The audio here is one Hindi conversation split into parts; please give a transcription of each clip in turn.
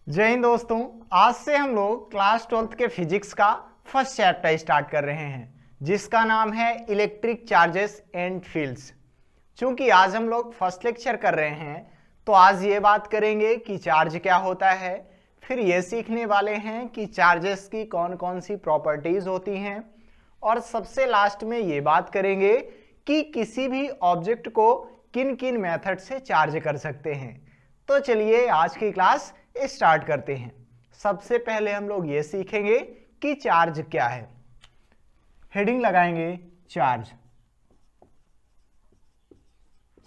जय हिंद दोस्तों। आज से हम लोग क्लास 12th के फिजिक्स का फर्स्ट चैप्टर स्टार्ट कर रहे हैं जिसका नाम है इलेक्ट्रिक चार्जेस एंड फील्ड्स। चूंकि आज हम लोग फर्स्ट लेक्चर कर रहे हैं तो आज ये बात करेंगे कि चार्ज क्या होता है, फिर ये सीखने वाले हैं कि चार्जेस की कौन कौन सी प्रॉपर्टीज होती हैं और सबसे लास्ट में ये बात करेंगे कि किसी भी ऑब्जेक्ट को किन किन मेथड से चार्ज कर सकते हैं। तो चलिए आज की क्लास स्टार्ट करते हैं। सबसे पहले हम लोग ये सीखेंगे कि चार्ज क्या है। हेडिंग लगाएंगे चार्ज।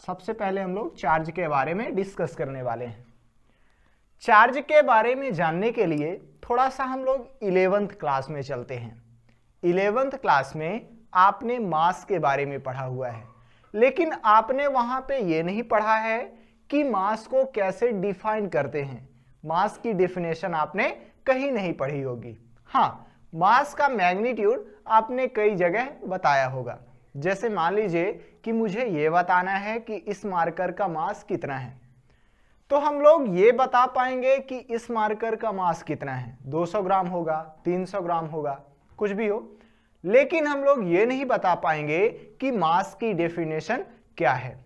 सबसे पहले हम लोग चार्ज के बारे में डिस्कस करने वाले हैं। चार्ज के बारे में जानने के लिए थोड़ा सा हम लोग 11th क्लास में चलते हैं। 11th क्लास में आपने मास के बारे में पढ़ा हुआ है, लेकिन आपने वहां पे ये नहीं पढ़ा है कि मास को कैसे डिफाइन करते हैं। मास की डेफिनेशन आपने कहीं नहीं पढ़ी होगी। हाँ, मास का मैग्नीट्यूड आपने कई जगह बताया होगा। जैसे मान लीजिए कि मुझे ये बताना है कि इस मार्कर का मास कितना है, तो हम लोग ये बता पाएंगे कि इस मार्कर का मास कितना है। 200 ग्राम होगा, 300 ग्राम होगा, कुछ भी हो, लेकिन हम लोग ये नहीं बता पाएंगे कि मास की डेफिनेशन क्या है।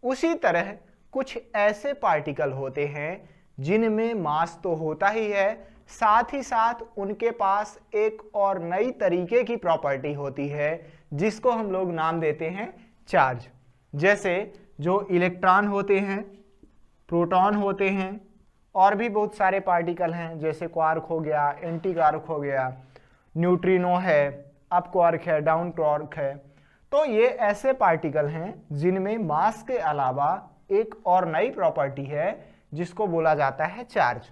उसी तरह कुछ ऐसे पार्टिकल होते हैं जिनमें मास तो होता ही है, साथ ही साथ उनके पास एक और नई तरीके की प्रॉपर्टी होती है जिसको हम लोग नाम देते हैं चार्ज। जैसे जो इलेक्ट्रॉन होते हैं, प्रोटॉन होते हैं, और भी बहुत सारे पार्टिकल हैं जैसे क्वार्क हो गया, एंटी क्वार्क हो गया, न्यूट्रिनो है, अप क्वार्क है, डाउन क्वार्क है। तो ये ऐसे पार्टिकल हैं जिनमें मास के अलावा एक और नई प्रॉपर्टी है जिसको बोला जाता है चार्ज।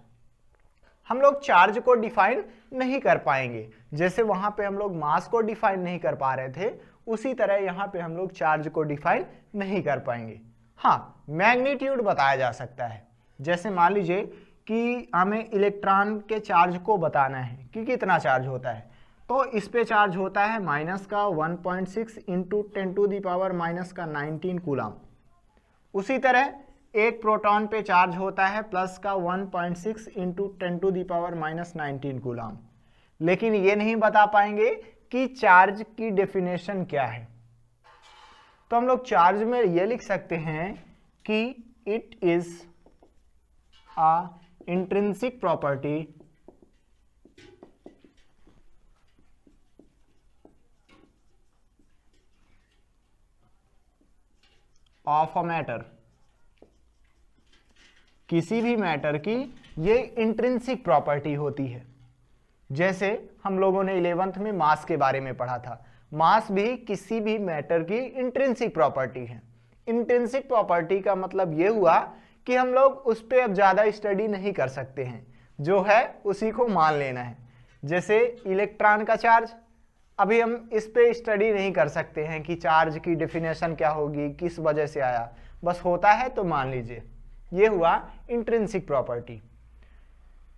हम लोग चार्ज को डिफाइन नहीं कर पाएंगे। जैसे वहां पे हम लोग मास को डिफाइन नहीं कर पा रहे थे, उसी तरह यहाँ पे हम लोग चार्ज को डिफाइन नहीं कर पाएंगे। हाँ, मैग्नीट्यूड बताया जा सकता है। जैसे मान लीजिए कि हमें इलेक्ट्रॉन के चार्ज को बताना है कि कितना चार्ज होता है, तो इस पे चार्ज होता है माइनस का 1.6 इंटू 10⁻⁻⁹ कूलम। उसी तरह एक प्रोटॉन पे चार्ज होता है प्लस का 1.6 इंटू 10⁻⁻19 कूलम। लेकिन ये नहीं बता पाएंगे कि चार्ज की डेफिनेशन क्या है। तो हम लोग चार्ज में ये लिख सकते हैं कि it is a intrinsic property of a matter. किसी भी मैटर की ये इंट्रिंसिक प्रॉपर्टी होती है। जैसे हम लोगों ने 11th में मास के बारे में पढ़ा था, मास भी किसी भी मैटर की इंट्रिंसिक प्रॉपर्टी है। इंट्रिंसिक प्रॉपर्टी का मतलब ये हुआ कि हम लोग उस पर अब ज़्यादा स्टडी नहीं कर सकते हैं, जो है उसी को मान लेना है। जैसे इलेक्ट्रॉन का चार्ज, अभी हम इस पे स्टडी नहीं कर सकते हैं कि चार्ज की डेफिनेशन क्या होगी, किस वजह से आया, बस होता है तो मान लीजिए। ये हुआ इंट्रिंसिक प्रॉपर्टी।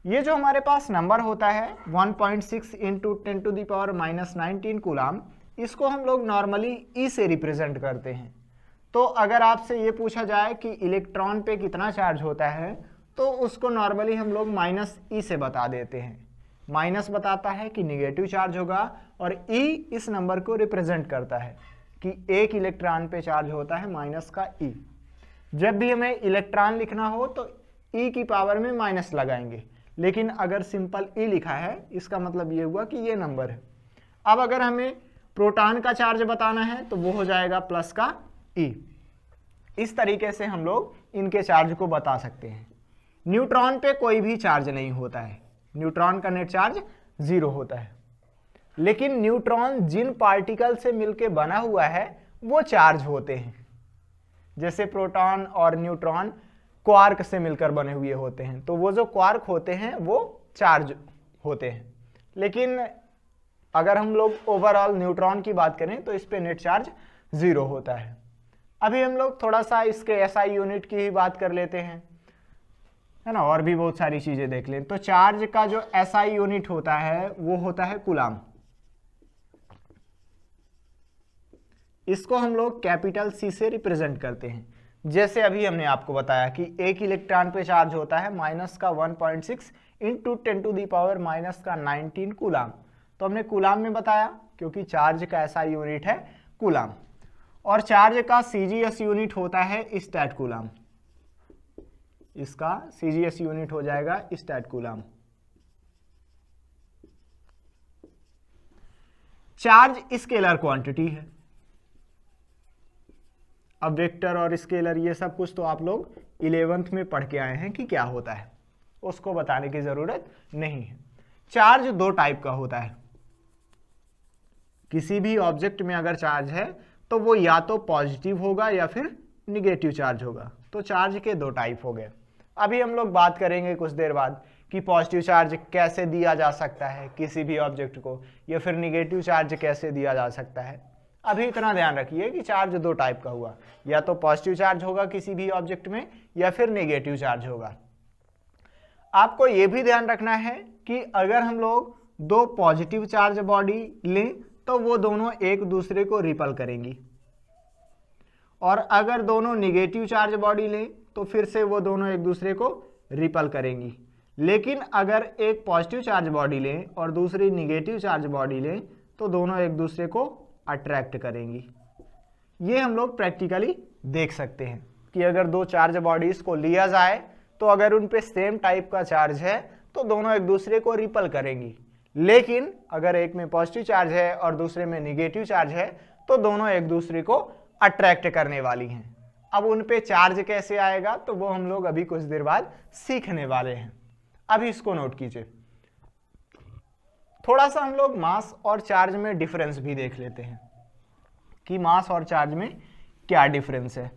ये जो हमारे पास नंबर होता है 1.6 इंटू 10⁻⁻19 कूलम, इसको हम लोग नॉर्मली ई से रिप्रेजेंट करते हैं। तो अगर आपसे ये पूछा जाए कि इलेक्ट्रॉन पे कितना चार्ज होता है, तो उसको नॉर्मली हम लोग माइनस ई से बता देते हैं। माइनस बताता है कि निगेटिव चार्ज होगा और ई इस नंबर को रिप्रेजेंट करता है कि एक इलेक्ट्रॉन पे चार्ज होता है माइनस का ई। जब भी हमें इलेक्ट्रॉन लिखना हो तो ई की पावर में माइनस लगाएंगे, लेकिन अगर सिंपल ई लिखा है इसका मतलब ये हुआ कि ये नंबर है। अब अगर हमें प्रोटॉन का चार्ज बताना है तो वो हो जाएगा प्लस का ई। इस तरीके से हम लोग इनके चार्ज को बता सकते हैं। न्यूट्रॉन पे कोई भी चार्ज नहीं होता है, न्यूट्रॉन का नेट चार्ज 0 होता है। लेकिन न्यूट्रॉन जिन पार्टिकल से मिलकर बना हुआ है वो चार्ज होते हैं। जैसे प्रोटॉन और न्यूट्रॉन क्वार्क से मिलकर बने हुए होते हैं, तो वो जो क्वार्क होते हैं वो चार्ज होते हैं। लेकिन अगर हम लोग ओवरऑल न्यूट्रॉन की बात करें तो इस पे नेट चार्ज 0 होता है। अभी हम लोग थोड़ा सा इसके एसआई यूनिट की ही बात कर लेते हैं, है ना, और भी बहुत सारी चीजें देख लें। तो चार्ज का जो एसआई यूनिट होता है वो होता है कूलम। इसको हम लोग कैपिटल सी से रिप्रेजेंट करते हैं। जैसे अभी हमने आपको बताया कि एक इलेक्ट्रॉन पे चार्ज होता है -1.6 इंटू 10⁻⁻19 कूलाम। तो हमने कूलाम में बताया क्योंकि चार्ज का ऐसा यूनिट है कूलाम, और चार्ज का सीजीएस यूनिट होता है स्टैट कूलाम। इसका सीजीएस यूनिट हो जाएगा stat coulomb. Charge scalar quantity है। अब वेक्टर और स्केलर ये सब कुछ तो आप लोग 11th में पढ़ के आए हैं कि क्या होता है, उसको बताने की जरूरत नहीं है। चार्ज दो टाइप का होता है। किसी भी ऑब्जेक्ट में अगर चार्ज है तो वो या तो पॉजिटिव होगा या फिर निगेटिव चार्ज होगा। तो चार्ज के दो टाइप हो गए। अभी हम लोग बात करेंगे कुछ देर बाद कि पॉजिटिव चार्ज कैसे दिया जा सकता है किसी भी ऑब्जेक्ट को, या फिर निगेटिव चार्ज कैसे दिया जा सकता है। अभी इतना ध्यान रखिए कि चार्ज दो टाइप का हुआ, या तो पॉजिटिव चार्ज होगा किसी भी ऑब्जेक्ट में या फिर नेगेटिव चार्ज होगा। आपको यह भी ध्यान रखना है कि अगर हम लोग दो पॉजिटिव चार्ज बॉडी लें तो वो दोनों एक दूसरे को रिपल करेंगी, और अगर दोनों निगेटिव चार्ज बॉडी लें तो फिर से वो दोनों एक दूसरे को रिपल करेंगी। लेकिन अगर एक पॉजिटिव चार्ज बॉडी लें और दूसरी निगेटिव चार्ज बॉडी लें तो दोनों एक दूसरे को अट्रैक्ट करेंगी। ये हम लोग प्रैक्टिकली देख सकते हैं कि अगर दो चार्ज बॉडीज को लिया जाए तो अगर उन पे सेम टाइप का चार्ज है तो दोनों एक दूसरे को रिपल करेंगी, लेकिन अगर एक में पॉजिटिव चार्ज है और दूसरे में निगेटिव चार्ज है तो दोनों एक दूसरे को अट्रैक्ट करने वाली हैं। अब उन पे चार्ज कैसे आएगा तो वो हम लोग अभी कुछ देर बाद सीखने वाले हैं। अभी इसको नोट कीजिए। थोड़ा सा हम लोग मास और चार्ज में डिफरेंस भी देख लेते हैं कि मास और चार्ज में क्या डिफरेंस है।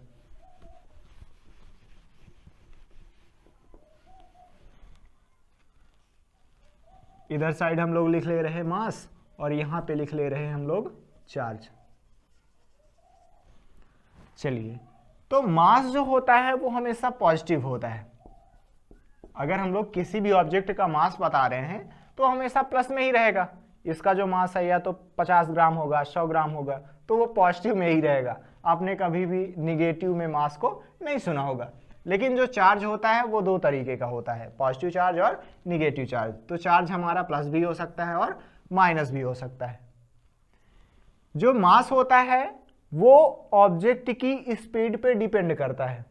इधर साइड हम लोग लिख ले रहे हैं मास और यहां पे लिख ले रहे हैं हम लोग चार्ज। चलिए, तो मास जो होता है वो हमेशा पॉजिटिव होता है। अगर हम लोग किसी भी ऑब्जेक्ट का मास बता रहे हैं तो हमेशा प्लस में ही रहेगा। इसका जो मास है या तो 50 ग्राम होगा, 100 ग्राम होगा, तो वो पॉजिटिव में ही रहेगा। आपने कभी भी निगेटिव में मास को नहीं सुना होगा। लेकिन जो चार्ज होता है वो दो तरीके का होता है, पॉजिटिव चार्ज और निगेटिव चार्ज। तो चार्ज हमारा प्लस भी हो सकता है और माइनस भी हो सकता है। जो मास होता है वो ऑब्जेक्ट की स्पीड पे डिपेंड करता है।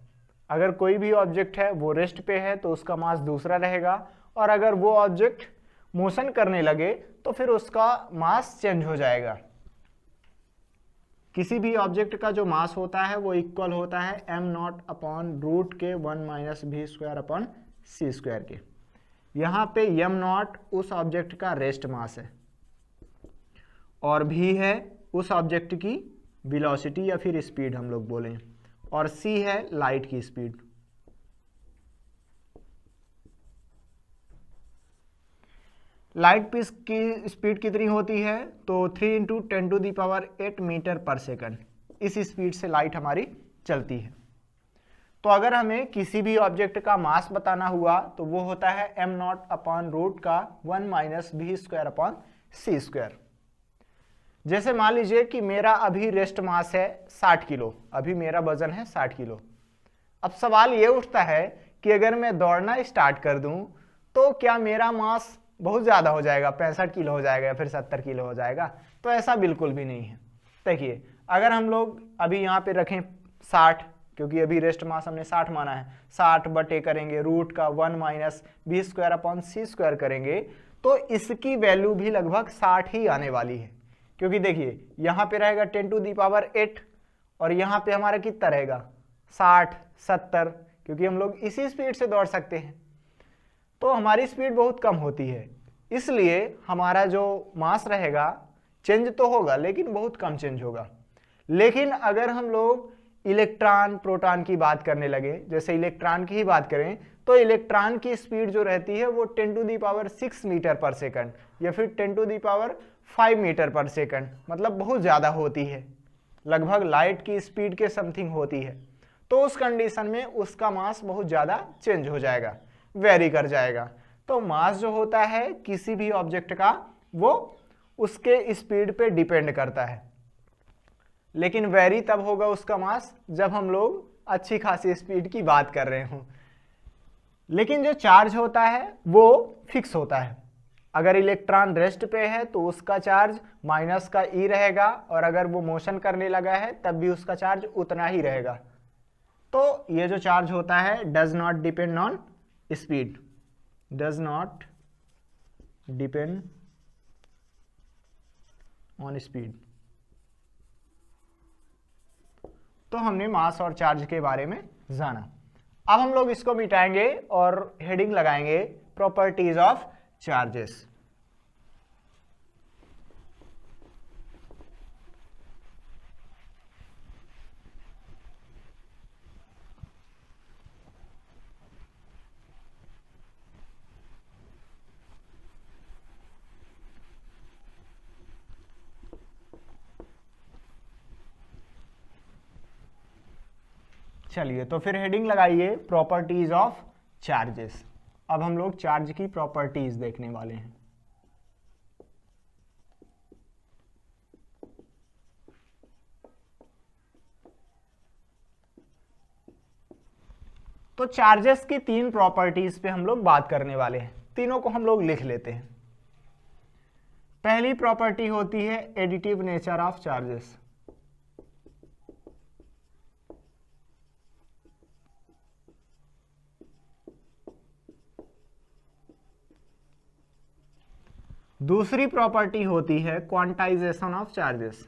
अगर कोई भी ऑब्जेक्ट है वो रेस्ट पे है तो उसका मास दूसरा रहेगा, और अगर वो ऑब्जेक्ट मोशन करने लगे तो फिर उसका मास चेंज हो जाएगा। किसी भी ऑब्जेक्ट का जो मास होता है वो इक्वल होता है m0/रूट के 1 - v² के। यहाँ पे m0 उस ऑब्जेक्ट का रेस्ट मास है और v है उस ऑब्जेक्ट की वेलोसिटी या फिर स्पीड हम लोग बोलें, और c है लाइट की स्पीड। लाइट की स्पीड कितनी होती है तो 3 × 10⁸ मीटर पर सेकंड। इस स्पीड से लाइट हमारी चलती है। तो अगर हमें किसी भी ऑब्जेक्ट का मास बताना हुआ तो वो होता है m0/रूट का 1 - v²/c²। जैसे मान लीजिए कि मेरा अभी रेस्ट मास है 60 किलो, अभी मेरा वजन है 60 किलो। अब सवाल ये उठता है कि अगर मैं दौड़ना स्टार्ट कर दूं तो क्या मेरा मास बहुत ज़्यादा हो जाएगा, 65 किलो हो जाएगा या फिर 70 किलो हो जाएगा? तो ऐसा बिल्कुल भी नहीं है। देखिए, अगर हम लोग अभी यहाँ पे रखें 60, क्योंकि अभी रेस्ट मास हमने 60 माना है, 60 बटे करेंगे रूट का 1 - v²/c² करेंगे तो इसकी वैल्यू भी लगभग 60 ही आने वाली है। क्योंकि देखिए यहाँ पे रहेगा 10⁸ और यहाँ पे हमारा कितना रहेगा 60, 70, क्योंकि हम लोग इसी स्पीड से दौड़ सकते हैं। तो हमारी स्पीड बहुत कम होती है, इसलिए हमारा जो मास रहेगा चेंज तो होगा लेकिन बहुत कम चेंज होगा। लेकिन अगर हम लोग इलेक्ट्रॉन प्रोटॉन की बात करने लगे, जैसे इलेक्ट्रॉन की ही बात करें तो इलेक्ट्रॉन की स्पीड जो रहती है वो 10⁶ मीटर पर सेकंड या फिर 10⁵ मीटर पर सेकंड, मतलब बहुत ज़्यादा होती है, लगभग लाइट की स्पीड के समथिंग होती है। तो उस कंडीशन में उसका मास बहुत ज़्यादा चेंज हो जाएगा, वेरी कर जाएगा। तो मास जो होता है किसी भी ऑब्जेक्ट का वो उसके स्पीड पे डिपेंड करता है, लेकिन वेरी तब होगा उसका मास जब हम लोग अच्छी खासी स्पीड की बात कर रहे हूँ। लेकिन जो चार्ज होता है वो फिक्स होता है। अगर इलेक्ट्रॉन रेस्ट पे है तो उसका चार्ज माइनस का ई रहेगा, और अगर वो मोशन करने लगा है तब भी उसका चार्ज उतना ही रहेगा। तो ये जो चार्ज होता है does not depend on speed, does not depend on speed. तो हमने मास और चार्ज के बारे में जाना। अब हम लोग इसको मिटाएंगे और हेडिंग लगाएंगे प्रॉपर्टीज ऑफ चार्जेस। चलिए, तो फिर हेडिंग लगाइए प्रॉपर्टीज ऑफ चार्जेस। अब हम लोग चार्ज की प्रॉपर्टीज देखने वाले हैं। तो चार्जेस की 3 प्रॉपर्टीज पे हम लोग बात करने वाले हैं। तीनों को हम लोग लिख लेते हैं। पहली प्रॉपर्टी होती है एडिटिव नेचर ऑफ चार्जेस। दूसरी प्रॉपर्टी होती है क्वांटाइजेशन ऑफ चार्जेस।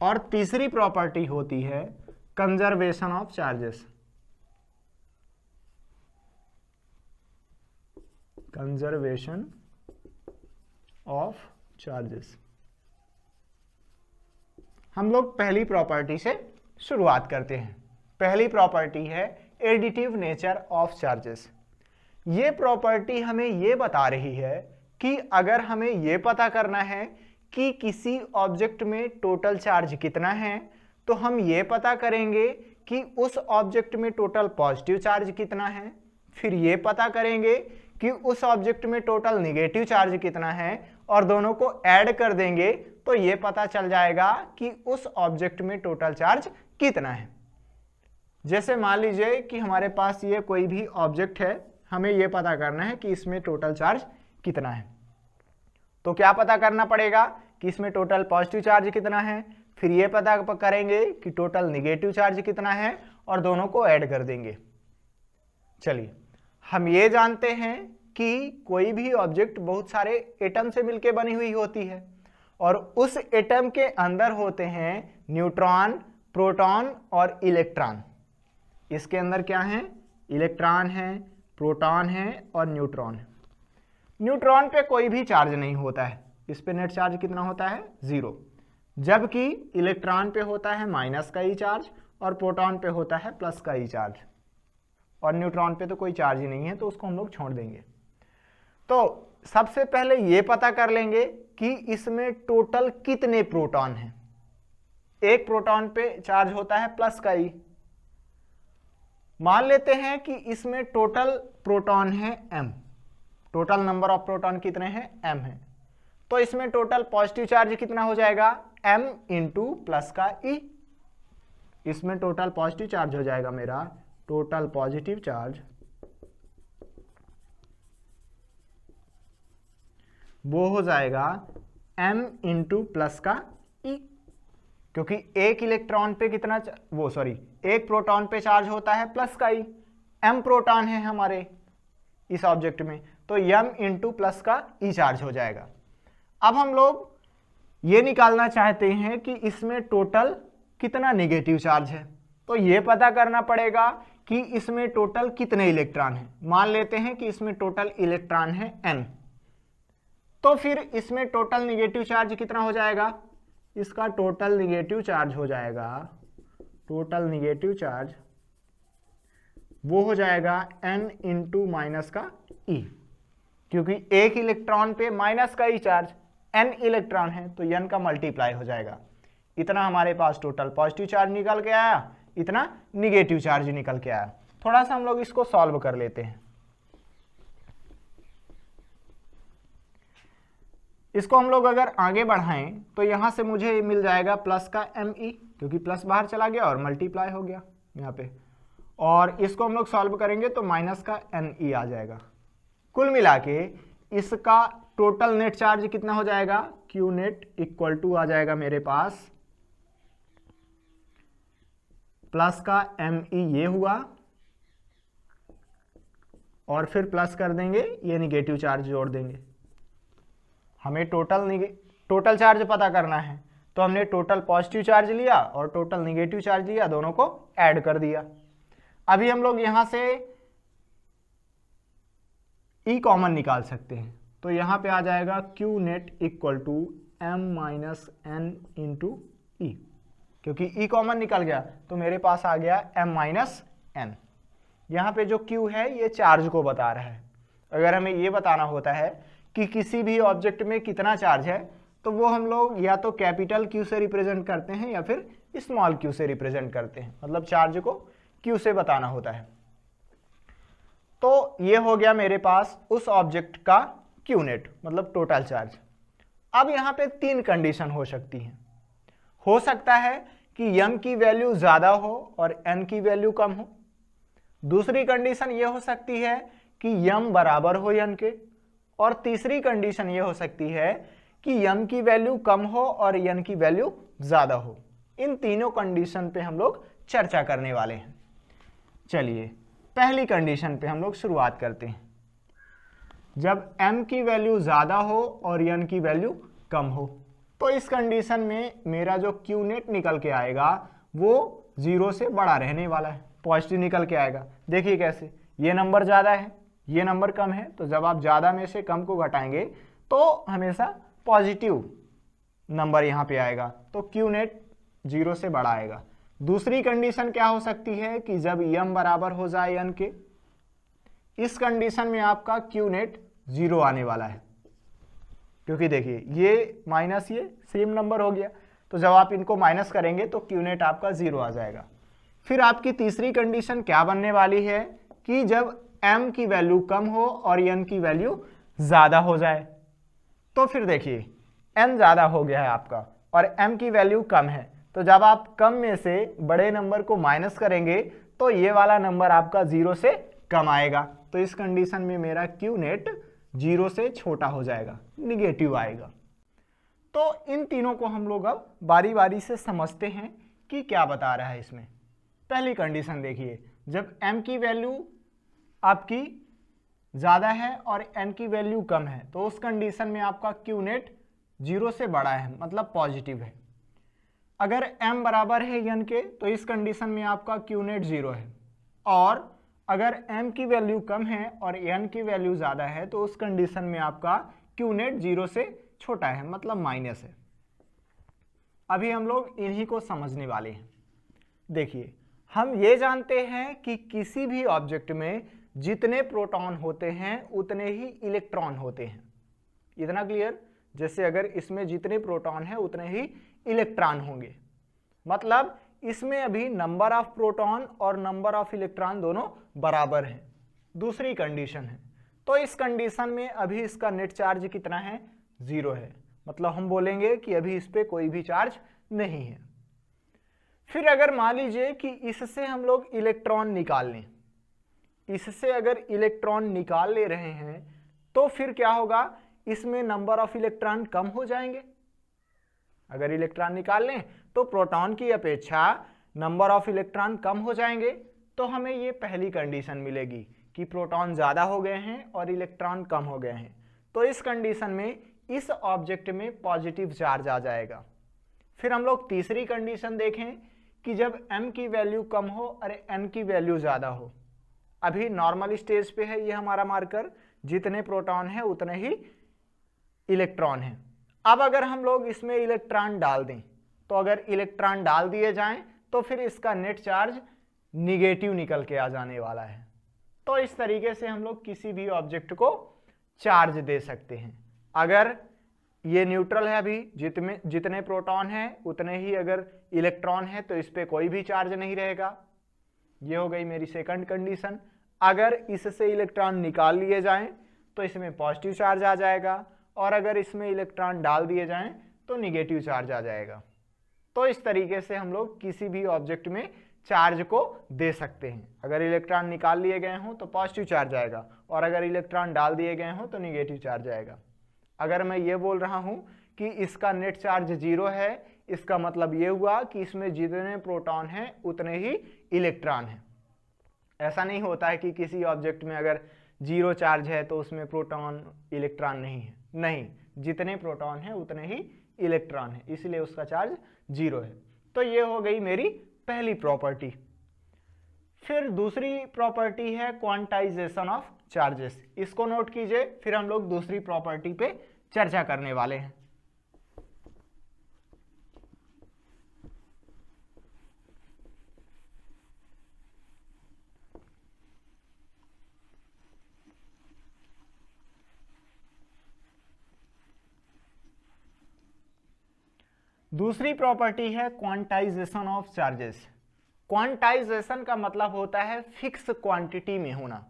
और तीसरी प्रॉपर्टी होती है conservation of charges. Conservation of charges. हम लोग पहली प्रॉपर्टी से शुरुआत करते हैं। पहली प्रॉपर्टी है एडिटिव नेचर ऑफ चार्जेस। ये प्रॉपर्टी हमें ये बता रही है कि अगर हमें ये पता करना है कि किसी ऑब्जेक्ट में टोटल चार्ज कितना है, तो हम ये पता करेंगे कि उस ऑब्जेक्ट में टोटल पॉजिटिव चार्ज कितना है, फिर ये पता करेंगे कि उस ऑब्जेक्ट में टोटल नेगेटिव चार्ज कितना है, और दोनों को ऐड कर देंगे तो ये पता चल जाएगा कि उस ऑब्जेक्ट में टोटल चार्ज कितना है। जैसे मान लीजिए कि हमारे पास ये कोई भी ऑब्जेक्ट है, हमें ये पता करना है कि इसमें टोटल चार्ज कितना है। तो क्या पता करना पड़ेगा कि इसमें टोटल पॉजिटिव चार्ज कितना है, फिर ये पता करेंगे कि टोटल नेगेटिव चार्ज कितना है, और दोनों को ऐड कर देंगे। चलिए, हम ये जानते हैं कि कोई भी ऑब्जेक्ट बहुत सारे एटम से मिलकर बनी हुई होती है, और उस एटम के अंदर होते हैं न्यूट्रॉन, प्रोटॉन और इलेक्ट्रॉन। इसके अंदर क्या है? इलेक्ट्रॉन है, प्रोटॉन है और न्यूट्रॉन है। न्यूट्रॉन पे कोई भी चार्ज नहीं होता है, इस पे नेट चार्ज कितना होता है? 0। जबकि इलेक्ट्रॉन पे होता है माइनस का ई चार्ज और प्रोटॉन पे होता है प्लस का ई चार्ज, और न्यूट्रॉन पे तो कोई चार्ज ही नहीं है, तो उसको हम लोग छोड़ देंगे। तो सबसे पहले ये पता कर लेंगे कि इसमें टोटल कितने प्रोटॉन हैं। एक प्रोटॉन पे चार्ज होता है प्लस का ई। मान लेते हैं कि इसमें टोटल प्रोटॉन है m, total number of proton कितने हैं? m है। तो इसमें टोटल पॉजिटिव चार्ज कितना हो जाएगा? m इंटू प्लस का e। इसमें टोटल पॉजिटिव चार्ज हो जाएगा मेरा, टोटल पॉजिटिव चार्ज वो हो जाएगा m इंटू प्लस का e, क्योंकि एक इलेक्ट्रॉन पे कितना एक प्रोटॉन पे चार्ज होता है प्लस का ई। m प्रोटॉन है हमारे इस ऑब्जेक्ट में, तो m इंटू प्लस का ई चार्ज हो जाएगा। अब हम लोग ये निकालना चाहते हैं कि इसमें टोटल कितना नेगेटिव चार्ज है, तो ये पता करना पड़ेगा कि इसमें टोटल कितने इलेक्ट्रॉन हैं। मान लेते हैं कि इसमें टोटल इलेक्ट्रॉन है n, तो फिर इसमें टोटल नेगेटिव चार्ज कितना हो जाएगा? इसका टोटल नेगेटिव चार्ज हो जाएगा, टोटल नेगेटिव चार्ज वो हो जाएगा n इंटू माइनस का e, क्योंकि एक इलेक्ट्रॉन पे माइनस का ई चार्ज, n इलेक्ट्रॉन है तो n का मल्टीप्लाई हो जाएगा। इतना हमारे पास टोटल पॉजिटिव चार्ज निकल के आया, इतना निगेटिव चार्ज निकल के आया। थोड़ा सा हम लोग इसको सॉल्व कर लेते हैं। इसको हम लोग अगर आगे बढ़ाएं तो यहाँ से मुझे मिल जाएगा प्लस का ME, क्योंकि प्लस बाहर चला गया और मल्टीप्लाई हो गया यहाँ पे, और इसको हम लोग सॉल्व करेंगे तो माइनस का NE आ जाएगा। कुल मिला के इसका टोटल नेट चार्ज कितना हो जाएगा, Q नेट इक्वल टू आ जाएगा मेरे पास प्लस का ME ये हुआ, और फिर प्लस कर देंगे ये निगेटिव चार्ज जोड़ देंगे। हमें टोटल चार्ज पता करना है, तो हमने टोटल पॉजिटिव चार्ज लिया और टोटल निगेटिव चार्ज लिया, दोनों को ऐड कर दिया। अभी हम लोग यहां से E कॉमन निकाल सकते हैं, तो यहां पे आ जाएगा Q net equal to M minus N into E, क्योंकि E कॉमन निकल गया तो मेरे पास आ गया M माइनस N। यहाँ पे जो Q है ये चार्ज को बता रहा है। अगर हमें ये बताना होता है कि किसी भी ऑब्जेक्ट में कितना चार्ज है, तो वो हम लोग या तो कैपिटल Q से रिप्रेजेंट करते हैं या फिर स्मॉल q से रिप्रेजेंट करते हैं, मतलब चार्ज को Q से बताना होता है। तो ये हो गया मेरे पास उस ऑब्जेक्ट का Q नेट, मतलब टोटल चार्ज। अब यहाँ पे 3 कंडीशन हो सकती हैं। हो सकता है कि m की वैल्यू ज़्यादा हो और n की वैल्यू कम हो। दूसरी कंडीशन ये हो सकती है कि m बराबर हो n के, और तीसरी कंडीशन ये हो सकती है कि m की वैल्यू कम हो और n की वैल्यू ज़्यादा हो। इन तीनों कंडीशन पे हम लोग चर्चा करने वाले हैं। चलिए पहली कंडीशन पे हम लोग शुरुआत करते हैं। जब m की वैल्यू ज़्यादा हो और n की वैल्यू कम हो, तो इस कंडीशन में मेरा जो Q नेट निकल के आएगा वो 0 से बड़ा रहने वाला है, पॉजिटिव निकल के आएगा। देखिए कैसे, ये नंबर ज़्यादा है, ये नंबर कम है, तो जब आप ज़्यादा में से कम को घटाएंगे तो हमेशा पॉजिटिव नंबर यहाँ पे आएगा, तो Q नेट 0 से बड़ा आएगा। दूसरी कंडीशन क्या हो सकती है कि जब m बराबर हो जाए n के, इस कंडीशन में आपका Q नेट 0 आने वाला है, क्योंकि देखिए ये माइनस ये सेम नंबर हो गया, तो जब आप इनको माइनस करेंगे तो Q नेट आपका 0 आ जाएगा। फिर आपकी तीसरी कंडीशन क्या बनने वाली है कि जब m की वैल्यू कम हो और n की वैल्यू ज़्यादा हो जाए, तो फिर देखिए n ज़्यादा हो गया है आपका और m की वैल्यू कम है, तो जब आप कम में से बड़े नंबर को माइनस करेंगे तो ये वाला नंबर आपका 0 से कम आएगा। तो इस कंडीशन में मेरा Q नेट 0 से छोटा हो जाएगा, निगेटिव आएगा। तो इन तीनों को हम लोग अब बारी बारी से समझते हैं कि क्या बता रहा है इसमें। पहली कंडीशन देखिए, जब m की वैल्यू आपकी ज़्यादा है और n की वैल्यू कम है, तो उस कंडीशन में आपका Q नेट 0 से बड़ा है, मतलब पॉजिटिव है। अगर m बराबर है n के, तो इस कंडीशन में आपका Q नेट 0 है, और अगर m की वैल्यू कम है और n की वैल्यू ज़्यादा है, तो उस कंडीशन में आपका Q नेट 0 से छोटा है, मतलब माइनस है। अभी हम लोग इन्हीं को समझने वाले हैं। देखिए, हम ये जानते हैं कि किसी भी ऑब्जेक्ट में जितने प्रोटॉन होते हैं उतने ही इलेक्ट्रॉन होते हैं। इतना क्लियर? जैसे अगर इसमें जितने प्रोटॉन हैं उतने ही इलेक्ट्रॉन होंगे, मतलब इसमें अभी नंबर ऑफ प्रोटॉन और नंबर ऑफ इलेक्ट्रॉन दोनों बराबर हैं। दूसरी कंडीशन है, तो इस कंडीशन में अभी इसका नेट चार्ज कितना है? 0 है, मतलब हम बोलेंगे कि अभी इस पर कोई भी चार्ज नहीं है। फिर अगर मान लीजिए कि इससे हम लोग इलेक्ट्रॉन निकाल लें, इससे अगर इलेक्ट्रॉन निकाल ले रहे हैं, तो फिर क्या होगा? इसमें नंबर ऑफ इलेक्ट्रॉन कम हो जाएंगे। अगर इलेक्ट्रॉन निकाल लें तो प्रोटॉन की अपेक्षा नंबर ऑफ इलेक्ट्रॉन कम हो जाएंगे, तो हमें ये पहली कंडीशन मिलेगी कि प्रोटॉन ज़्यादा हो गए हैं और इलेक्ट्रॉन कम हो गए हैं। तो इस कंडीशन में इस ऑब्जेक्ट में पॉजिटिव चार्ज आ जाएगा। फिर हम लोग तीसरी कंडीशन देखें कि जब m की वैल्यू कम हो और n की वैल्यू ज़्यादा हो। अभी नॉर्मल स्टेज पे है ये हमारा मार्कर, जितने प्रोटॉन है उतने ही इलेक्ट्रॉन हैं। अब अगर हम लोग इसमें इलेक्ट्रॉन डाल दें, तो अगर इलेक्ट्रॉन डाल दिए जाएं तो फिर इसका नेट चार्ज निगेटिव निकल के आ जाने वाला है। तो इस तरीके से हम लोग किसी भी ऑब्जेक्ट को चार्ज दे सकते हैं। अगर ये न्यूट्रल है, अभी जितने प्रोटॉन हैं उतने ही अगर इलेक्ट्रॉन है, तो इस पर कोई भी चार्ज नहीं रहेगा। ये हो गई मेरी सेकंड कंडीशन। अगर इससे इलेक्ट्रॉन निकाल लिए जाएं तो इसमें पॉजिटिव चार्ज आ जाएगा, और अगर इसमें इलेक्ट्रॉन डाल दिए जाएं तो निगेटिव चार्ज आ जाएगा। तो इस तरीके से हम लोग किसी भी ऑब्जेक्ट में चार्ज को दे सकते हैं। अगर इलेक्ट्रॉन निकाल लिए गए हों तो पॉजिटिव चार्ज आएगा और अगर इलेक्ट्रॉन डाल दिए गए हों तो निगेटिव चार्ज आएगा। अगर मैं ये बोल रहा हूं कि इसका नेट चार्ज 0 है, इसका मतलब ये हुआ कि इसमें जितने प्रोटॉन हैं उतने ही इलेक्ट्रॉन हैं। ऐसा नहीं होता है कि किसी ऑब्जेक्ट में अगर 0 चार्ज है तो उसमें प्रोटॉन इलेक्ट्रॉन नहीं है, नहीं, जितने प्रोटॉन हैं उतने ही इलेक्ट्रॉन है, इसलिए उसका चार्ज 0 है। तो ये हो गई मेरी पहली प्रॉपर्टी। फिर दूसरी प्रॉपर्टी है क्वांटाइजेशन ऑफ चार्जेस। इसको नोट कीजिए, फिर हम लोग दूसरी प्रॉपर्टी पे चर्चा करने वाले हैं। दूसरी प्रॉपर्टी है क्वांटाइजेशन ऑफ चार्जेस। क्वांटाइजेशन का मतलब होता है फिक्स क्वांटिटी में होना।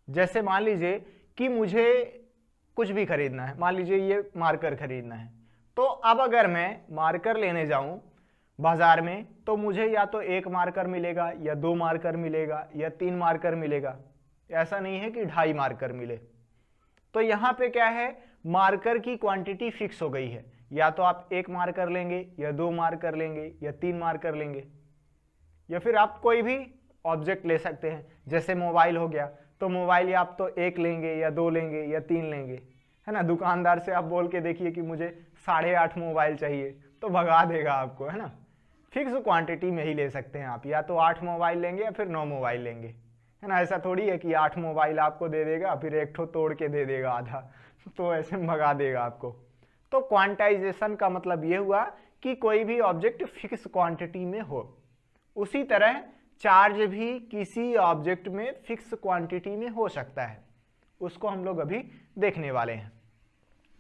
जैसे मान लीजिए कि मुझे कुछ भी खरीदना है, मान लीजिए ये मार्कर खरीदना है, तो अब अगर मैं मार्कर लेने जाऊं बाजार में तो मुझे या तो 1 मार्कर मिलेगा या 2 मार्कर मिलेगा या 3 मार्कर मिलेगा। ऐसा नहीं है कि 2.5 मार्कर मिले। तो यहाँ पे क्या है, मार्कर की क्वांटिटी फिक्स हो गई है, या तो आप 1 मार्कर लेंगे या 2 मार्कर लेंगे या 3 मार्कर लेंगे, या फिर आप कोई भी ऑब्जेक्ट ले सकते हैं। जैसे मोबाइल हो गया तो मोबाइल या आप तो 1 लेंगे या 2 लेंगे या 3 लेंगे, है ना। दुकानदार से आप बोल के देखिए कि मुझे 8.5 मोबाइल चाहिए तो भगा देगा आपको, है ना। फिक्स क्वांटिटी में ही ले सकते हैं आप, या तो 8 मोबाइल लेंगे या फिर 9 मोबाइल लेंगे, है ना। ऐसा थोड़ी है कि 8 मोबाइल आपको दे देगा फिर एक ठो तोड़ के दे देगा आधा, तो ऐसे भगा देगा आपको। तो क्वांटाइजेशन का मतलब ये हुआ कि कोई भी ऑब्जेक्ट फिक्स क्वांटिटी में हो। उसी तरह चार्ज भी किसी ऑब्जेक्ट में फिक्स क्वांटिटी में हो सकता है, उसको हम लोग अभी देखने वाले हैं।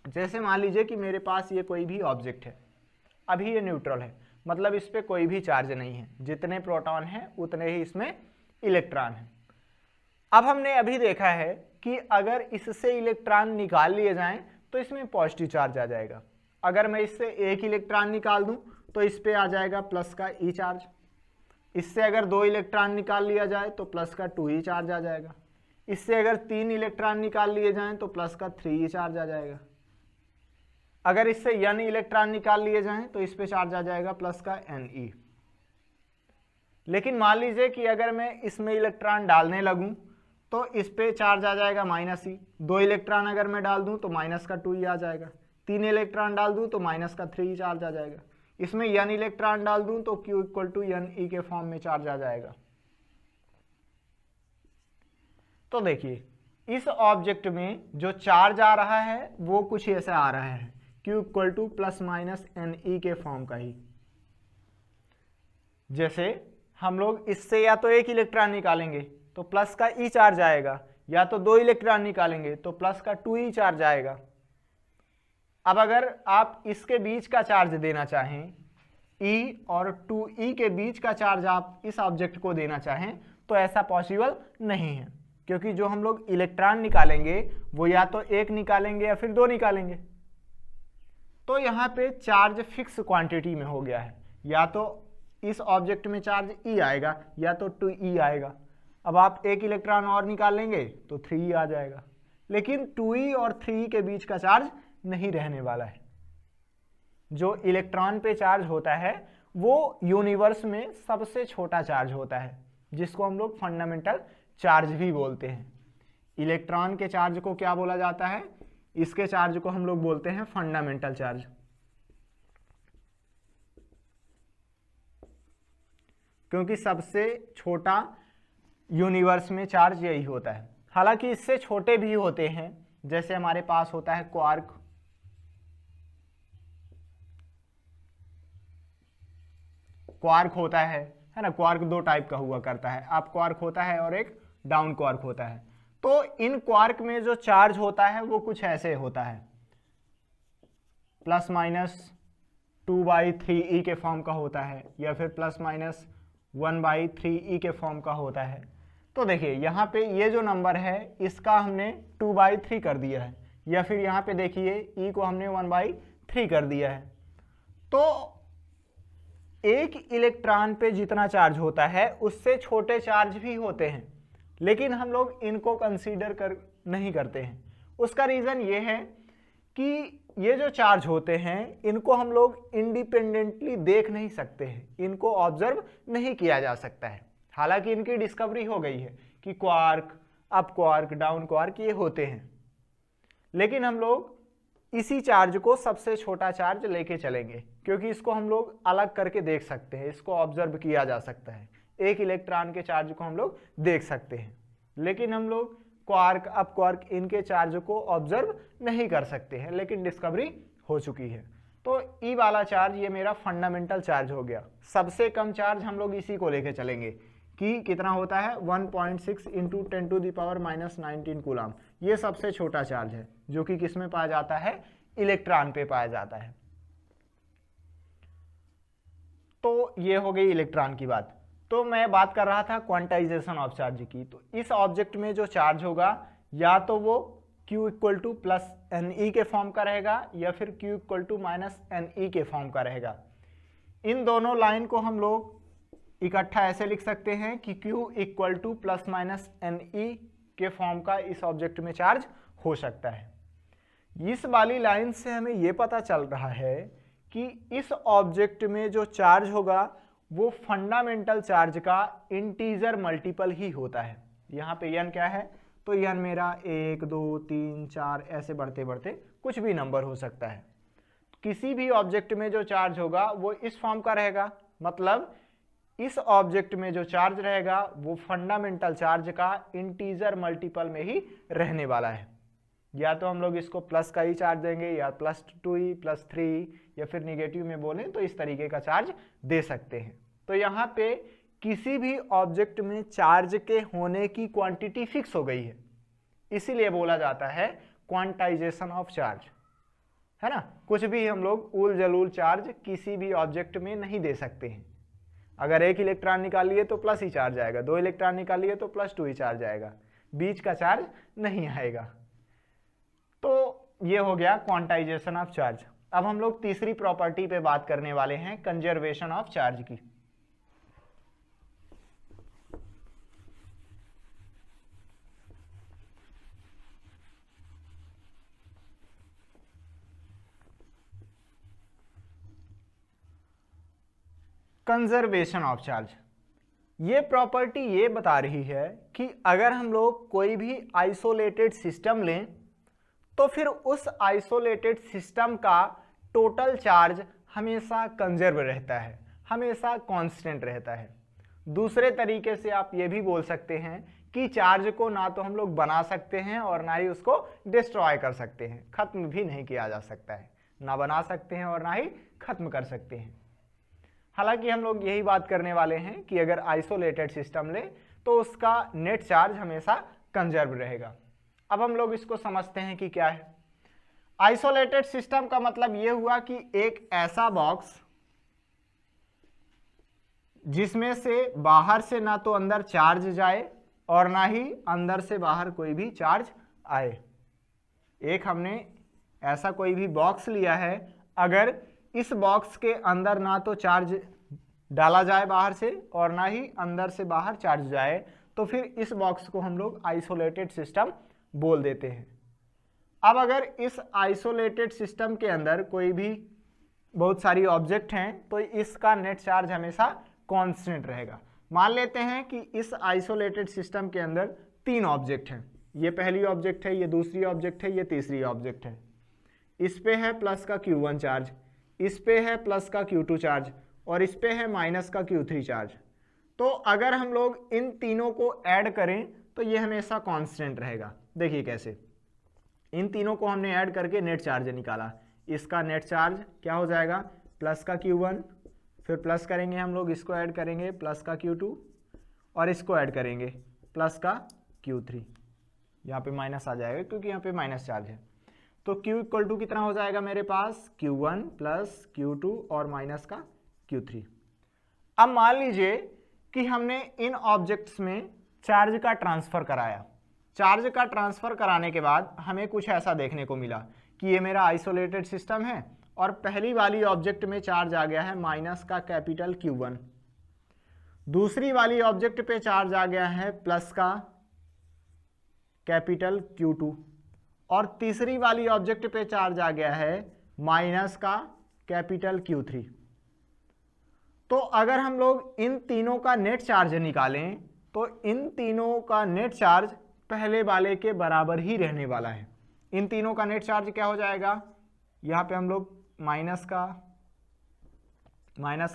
जैसे मान लीजिए कि मेरे पास ये कोई भी ऑब्जेक्ट है, अभी ये न्यूट्रल है, मतलब इस पर कोई भी चार्ज नहीं है, जितने प्रोटॉन हैं उतने ही इसमें इलेक्ट्रॉन हैं। अब हमने अभी देखा है कि अगर इससे इलेक्ट्रॉन निकाल लिए जाएं तो इसमें पॉजिटिव चार्ज आ जाएगा। अगर मैं इससे 1 इलेक्ट्रॉन निकाल दूं तो इस पे आ जाएगा प्लस का ई चार्ज। इससे अगर 2 इलेक्ट्रॉन निकाल लिया जाए तो प्लस का 2e चार्ज आ जाएगा। इससे अगर 3 इलेक्ट्रॉन निकाल लिए जाएं तो प्लस का 3e चार्ज आ जाएगा। अगर इससे n इलेक्ट्रॉन निकाल लिए जाएं तो इस पे चार्ज आ जाएगा प्लस का Ne। लेकिन मान लीजिए कि अगर मैं इसमें इलेक्ट्रॉन डालने लगूं तो इस पे चार्ज आ जाएगा -e। 2 इलेक्ट्रॉन अगर मैं डाल दूं तो माइनस का 2e आ जाएगा। 3 इलेक्ट्रॉन डाल दूं तो माइनस का 3e चार्ज आ जाएगा। इसमें n इलेक्ट्रॉन डाल दूं तो Q = Ne के फॉर्म में चार्ज आ जाएगा। तो देखिए इस ऑब्जेक्ट में जो चार्ज आ रहा है वो कुछ ऐसा आ रहा है, Q ± Ne के फॉर्म का ही। जैसे हम लोग इससे या तो 1 इलेक्ट्रॉन निकालेंगे तो प्लस का ई चार्ज आएगा, या तो 2 इलेक्ट्रॉन निकालेंगे तो प्लस का 2e चार्ज आएगा। अब अगर आप इसके बीच का चार्ज देना चाहें, E और 2e के बीच का चार्ज आप इस ऑब्जेक्ट को देना चाहें तो ऐसा पॉसिबल नहीं है, क्योंकि जो हम लोग इलेक्ट्रॉन निकालेंगे वो या तो 1 निकालेंगे या फिर 2 निकालेंगे। तो यहाँ पे चार्ज फिक्स क्वांटिटी में हो गया है, या तो इस ऑब्जेक्ट में चार्ज E आएगा या तो 2e आएगा। अब आप 1 इलेक्ट्रॉन और निकाल लेंगे तो 3e आ जाएगा, लेकिन 2e और 3e के बीच का चार्ज नहीं रहने वाला है। जो इलेक्ट्रॉन पे चार्ज होता है वो यूनिवर्स में सबसे छोटा चार्ज होता है, जिसको हम लोग फंडामेंटल चार्ज भी बोलते हैं। इलेक्ट्रॉन के चार्ज को क्या बोला जाता है, इसके चार्ज को हम लोग बोलते हैं फंडामेंटल चार्ज, क्योंकि सबसे छोटा यूनिवर्स में चार्ज यही होता है। हालांकि इससे छोटे भी होते हैं, जैसे हमारे पास होता है क्वार्क, क्वार्क होता है ना। क्वार्क 2 टाइप का हुआ करता है, अप क्वार्क होता है और एक डाउन क्वार्क होता है। तो इन क्वार्क में जो चार्ज होता है वो कुछ ऐसे होता है, ±2/3e के फॉर्म का होता है, या फिर ±1/3e के फॉर्म का होता है। तो देखिए यहाँ पे ये जो नंबर है इसका हमने 2/3 कर दिया है, या फिर यहाँ पे देखिए E को हमने 1/3 कर दिया है। तो एक इलेक्ट्रॉन पे जितना चार्ज होता है उससे छोटे चार्ज भी होते हैं, लेकिन हम लोग इनको कंसीडर नहीं करते हैं। उसका रीज़न ये है कि ये जो चार्ज होते हैं इनको हम लोग इंडिपेंडेंटली देख नहीं सकते हैं, इनको ऑब्जर्व नहीं किया जा सकता है। हालांकि इनकी डिस्कवरी हो गई है कि quark, up quark, down quark ये होते हैं, लेकिन हम लोग इसी चार्ज को सबसे छोटा चार्ज लेके चलेंगे क्योंकि इसको हम लोग अलग करके देख सकते हैं, इसको ऑब्जर्व किया जा सकता है। एक इलेक्ट्रॉन के चार्ज को हम लोग देख सकते हैं, लेकिन हम लोग क्वार्क, अप क्वार्क इनके चार्ज को ऑब्जर्व नहीं कर सकते हैं, लेकिन डिस्कवरी हो चुकी है। तो ई वाला चार्ज ये मेरा फंडामेंटल चार्ज हो गया। सबसे कम चार्ज हम लोग इसी को लेके चलेंगे कि कितना होता है 1.6 इंटू 10⁻⁻19 कूलम। ये सबसे छोटा चार्ज है जो कि किस में पाया जाता है, इलेक्ट्रॉन पे पाया जाता है। तो ये हो गई इलेक्ट्रॉन की बात। तो मैं बात कर रहा था क्वांटाइजेशन ऑफ चार्ज की। तो इस ऑब्जेक्ट में जो चार्ज होगा या तो वो Q = +NE के फॉर्म का रहेगा या फिर Q = -NE के फॉर्म का रहेगा। इन दोनों लाइन को हम लोग इकट्ठा ऐसे लिख सकते हैं कि Q = ±NE के फॉर्म का इस ऑब्जेक्ट में चार्ज हो सकता है। इस वाली लाइन से हमें यह पता चल रहा है कि इस ऑब्जेक्ट में जो चार्ज होगा वो फंडामेंटल चार्ज का इंटीजर मल्टीपल ही होता है। यहाँ पे n क्या है, तो n मेरा 1 2 3 4 ऐसे बढ़ते बढ़ते कुछ भी नंबर हो सकता है। किसी भी ऑब्जेक्ट में जो चार्ज होगा वो इस फॉर्म का रहेगा, मतलब इस ऑब्जेक्ट में जो चार्ज रहेगा वो फंडामेंटल चार्ज का इंटीजर मल्टीपल में ही रहने वाला है। या तो हम लोग इसको प्लस का ही चार्ज देंगे या +2e, +3 या फिर निगेटिव में बोलें तो इस तरीके का चार्ज दे सकते हैं। तो यहाँ पे किसी भी ऑब्जेक्ट में चार्ज के होने की क्वांटिटी फिक्स हो गई है, इसीलिए बोला जाता है क्वांटाइजेशन ऑफ चार्ज, है ना। कुछ भी हम लोग उल जलूल चार्ज किसी भी ऑब्जेक्ट में नहीं दे सकते हैं। अगर एक इलेक्ट्रॉन निकाल लिए तो प्लस ही चार्ज आएगा, 2 इलेक्ट्रॉन निकाल लिए तो +2 ही चार्ज आएगा, बीच का चार्ज नहीं आएगा। तो ये हो गया क्वांटाइजेशन ऑफ चार्ज। अब हम लोग तीसरी प्रॉपर्टी पे बात करने वाले हैं, कंजर्वेशन ऑफ चार्ज की। कंजर्वेशन ऑफ चार्ज, ये प्रॉपर्टी ये बता रही है कि अगर हम लोग कोई भी आइसोलेटेड सिस्टम लें तो फिर उस आइसोलेटेड सिस्टम का टोटल चार्ज हमेशा कंजर्व रहता है, हमेशा कांस्टेंट रहता है। दूसरे तरीके से आप ये भी बोल सकते हैं कि चार्ज को ना तो हम लोग बना सकते हैं और ना ही उसको डिस्ट्रॉय कर सकते हैं, खत्म भी नहीं किया जा सकता है, ना बना सकते हैं और ना ही खत्म कर सकते हैं। हालांकि हम लोग यही बात करने वाले हैं कि अगर आइसोलेटेड सिस्टम ले तो उसका नेट चार्ज हमेशा कंजर्व रहेगा। अब हम लोग इसको समझते हैं कि क्या है आइसोलेटेड सिस्टम का मतलब यह हुआ कि एक ऐसा बॉक्स जिसमें से बाहर से ना तो अंदर चार्ज जाए और ना ही अंदर से बाहर कोई भी चार्ज आए। एक हमने ऐसा कोई भी बॉक्स लिया है, अगर इस बॉक्स के अंदर ना तो चार्ज डाला जाए बाहर से और ना ही अंदर से बाहर चार्ज जाए तो फिर इस बॉक्स को हम लोग आइसोलेटेड सिस्टम बोल देते हैं। अब अगर इस आइसोलेटेड सिस्टम के अंदर कोई भी बहुत सारी ऑब्जेक्ट हैं तो इसका नेट चार्ज हमेशा कांस्टेंट रहेगा। मान लेते हैं कि इस आइसोलेटेड सिस्टम के अंदर 3 ऑब्जेक्ट हैं, ये पहली ऑब्जेक्ट है, ये दूसरी ऑब्जेक्ट है, ये तीसरी ऑब्जेक्ट है। इस पे है प्लस का Q1 चार्ज, इस पे है प्लस का Q2 चार्ज और इस पे है माइनस का Q3 चार्ज। तो अगर हम लोग इन तीनों को ऐड करें तो ये हमेशा कांस्टेंट रहेगा। देखिए कैसे, इन तीनों को हमने ऐड करके नेट चार्ज निकाला, इसका नेट चार्ज क्या हो जाएगा, प्लस का Q1, फिर प्लस करेंगे हम लोग, इसको ऐड करेंगे प्लस का Q2 और इसको ऐड करेंगे प्लस का Q3। यहाँ पे माइनस आ जाएगा क्योंकि यहाँ पे माइनस चार्ज है। तो Q = कितना हो जाएगा मेरे पास, Q1 प्लस Q2 और माइनस का Q3। अब मान लीजिए कि हमने इन ऑब्जेक्ट्स में चार्ज का ट्रांसफर कराया, चार्ज का ट्रांसफर कराने के बाद हमें कुछ ऐसा देखने को मिला कि ये मेरा आइसोलेटेड सिस्टम है और पहली वाली ऑब्जेक्ट में चार्ज आ गया है माइनस का कैपिटल Q1, दूसरी वाली ऑब्जेक्ट पे चार्ज आ गया है प्लस का कैपिटल Q2 और तीसरी वाली ऑब्जेक्ट पे चार्ज आ गया है माइनस का कैपिटल Q3। तो अगर हम लोग इन तीनों का नेट चार्ज निकालें तो इन तीनों का नेट चार्ज पहले वाले के बराबर ही रहने वाला है। इन तीनों का नेट चार्ज क्या हो जाएगा, यहाँ पे हम लोग माइनस का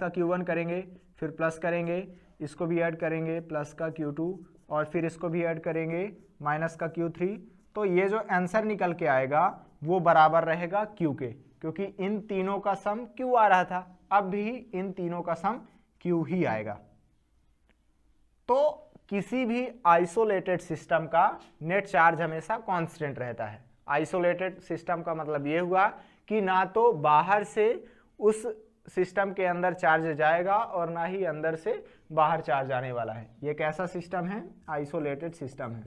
Q1 करेंगे, फिर प्लस करेंगे, इसको भी ऐड करेंगे प्लस का Q2 और फिर इसको भी ऐड करेंगे माइनस का Q3। तो ये जो आंसर निकल के आएगा वो बराबर रहेगा Q के, क्योंकि इन तीनों का सम Q आ रहा था, अब भी इन तीनों का सम Q ही आएगा। तो किसी भी आइसोलेटेड सिस्टम का नेट चार्ज हमेशा कांस्टेंट रहता है। आइसोलेटेड सिस्टम का मतलब ये हुआ कि ना तो बाहर से उस सिस्टम के अंदर चार्ज जाएगा और ना ही अंदर से बाहर चार्ज आने वाला है। ये कैसा सिस्टम है, आइसोलेटेड सिस्टम है।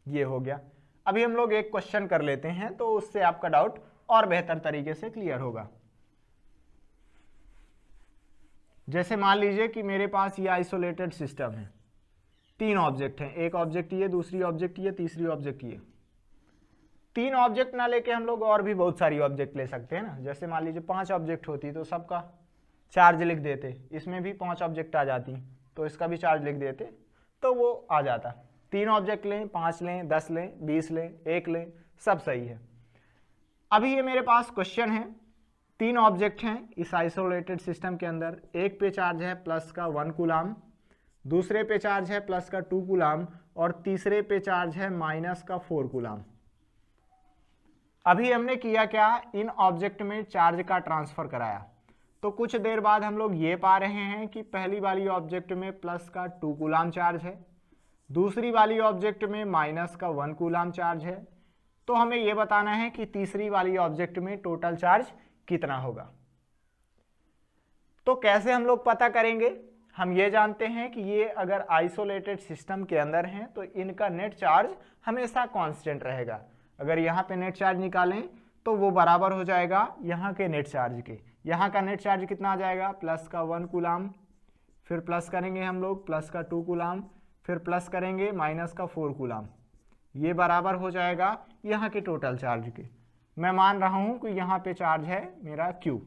ये हो गया। अभी हम लोग एक क्वेश्चन कर लेते हैं तो उससे आपका डाउट और बेहतर तरीके से क्लियर होगा। जैसे मान लीजिए कि मेरे पास ये आइसोलेटेड सिस्टम है, तीन ऑब्जेक्ट हैं, एक ऑब्जेक्ट ये, दूसरी ऑब्जेक्ट ये, तीसरी ऑब्जेक्ट ये। तीन ऑब्जेक्ट ना लेके हम लोग और भी बहुत सारी ऑब्जेक्ट ले सकते हैं ना। जैसे मान लीजिए 5 ऑब्जेक्ट होती तो सबका चार्ज लिख देते, इसमें भी 5 ऑब्जेक्ट आ जाती तो इसका भी चार्ज लिख देते तो वो आ जाता। 3 ऑब्जेक्ट लें, 5 लें, 10 लें, 20 लें, 1 लें, सब सही है। अभी ये मेरे पास क्वेश्चन है, 3 ऑब्जेक्ट हैं इस आइसोलेटेड सिस्टम के अंदर, एक पे चार्ज है प्लस का 1 कूलाम, दूसरे पे चार्ज है प्लस का 2 कूलाम और तीसरे पे चार्ज है माइनस का 4 कूलाम। अभी हमने किया क्या, इन ऑब्जेक्ट में चार्ज का ट्रांसफर कराया। तो कुछ देर बाद हम लोग ये पा रहे हैं कि पहली वाली ऑब्जेक्ट में प्लस का 2 कूलाम चार्ज है, दूसरी वाली ऑब्जेक्ट में माइनस का 1 कूलाम चार्ज है। तो हमें यह बताना है कि तीसरी वाली ऑब्जेक्ट में टोटल चार्ज कितना होगा। तो कैसे हम लोग पता करेंगे, हम ये जानते हैं कि ये अगर आइसोलेटेड सिस्टम के अंदर हैं तो इनका नेट चार्ज हमेशा कांस्टेंट रहेगा। अगर यहाँ पे नेट चार्ज निकालें तो वो बराबर हो जाएगा यहाँ के नेट चार्ज के। यहाँ का नेट चार्ज कितना आ जाएगा, प्लस का 1 कूलाम, फिर प्लस करेंगे हम लोग प्लस का 2 कूलाम, फिर प्लस करेंगे माइनस का 4 कूलाम। ये बराबर हो जाएगा यहाँ के टोटल चार्ज के। मैं मान रहा हूँ कि यहाँ पे चार्ज है मेरा Q,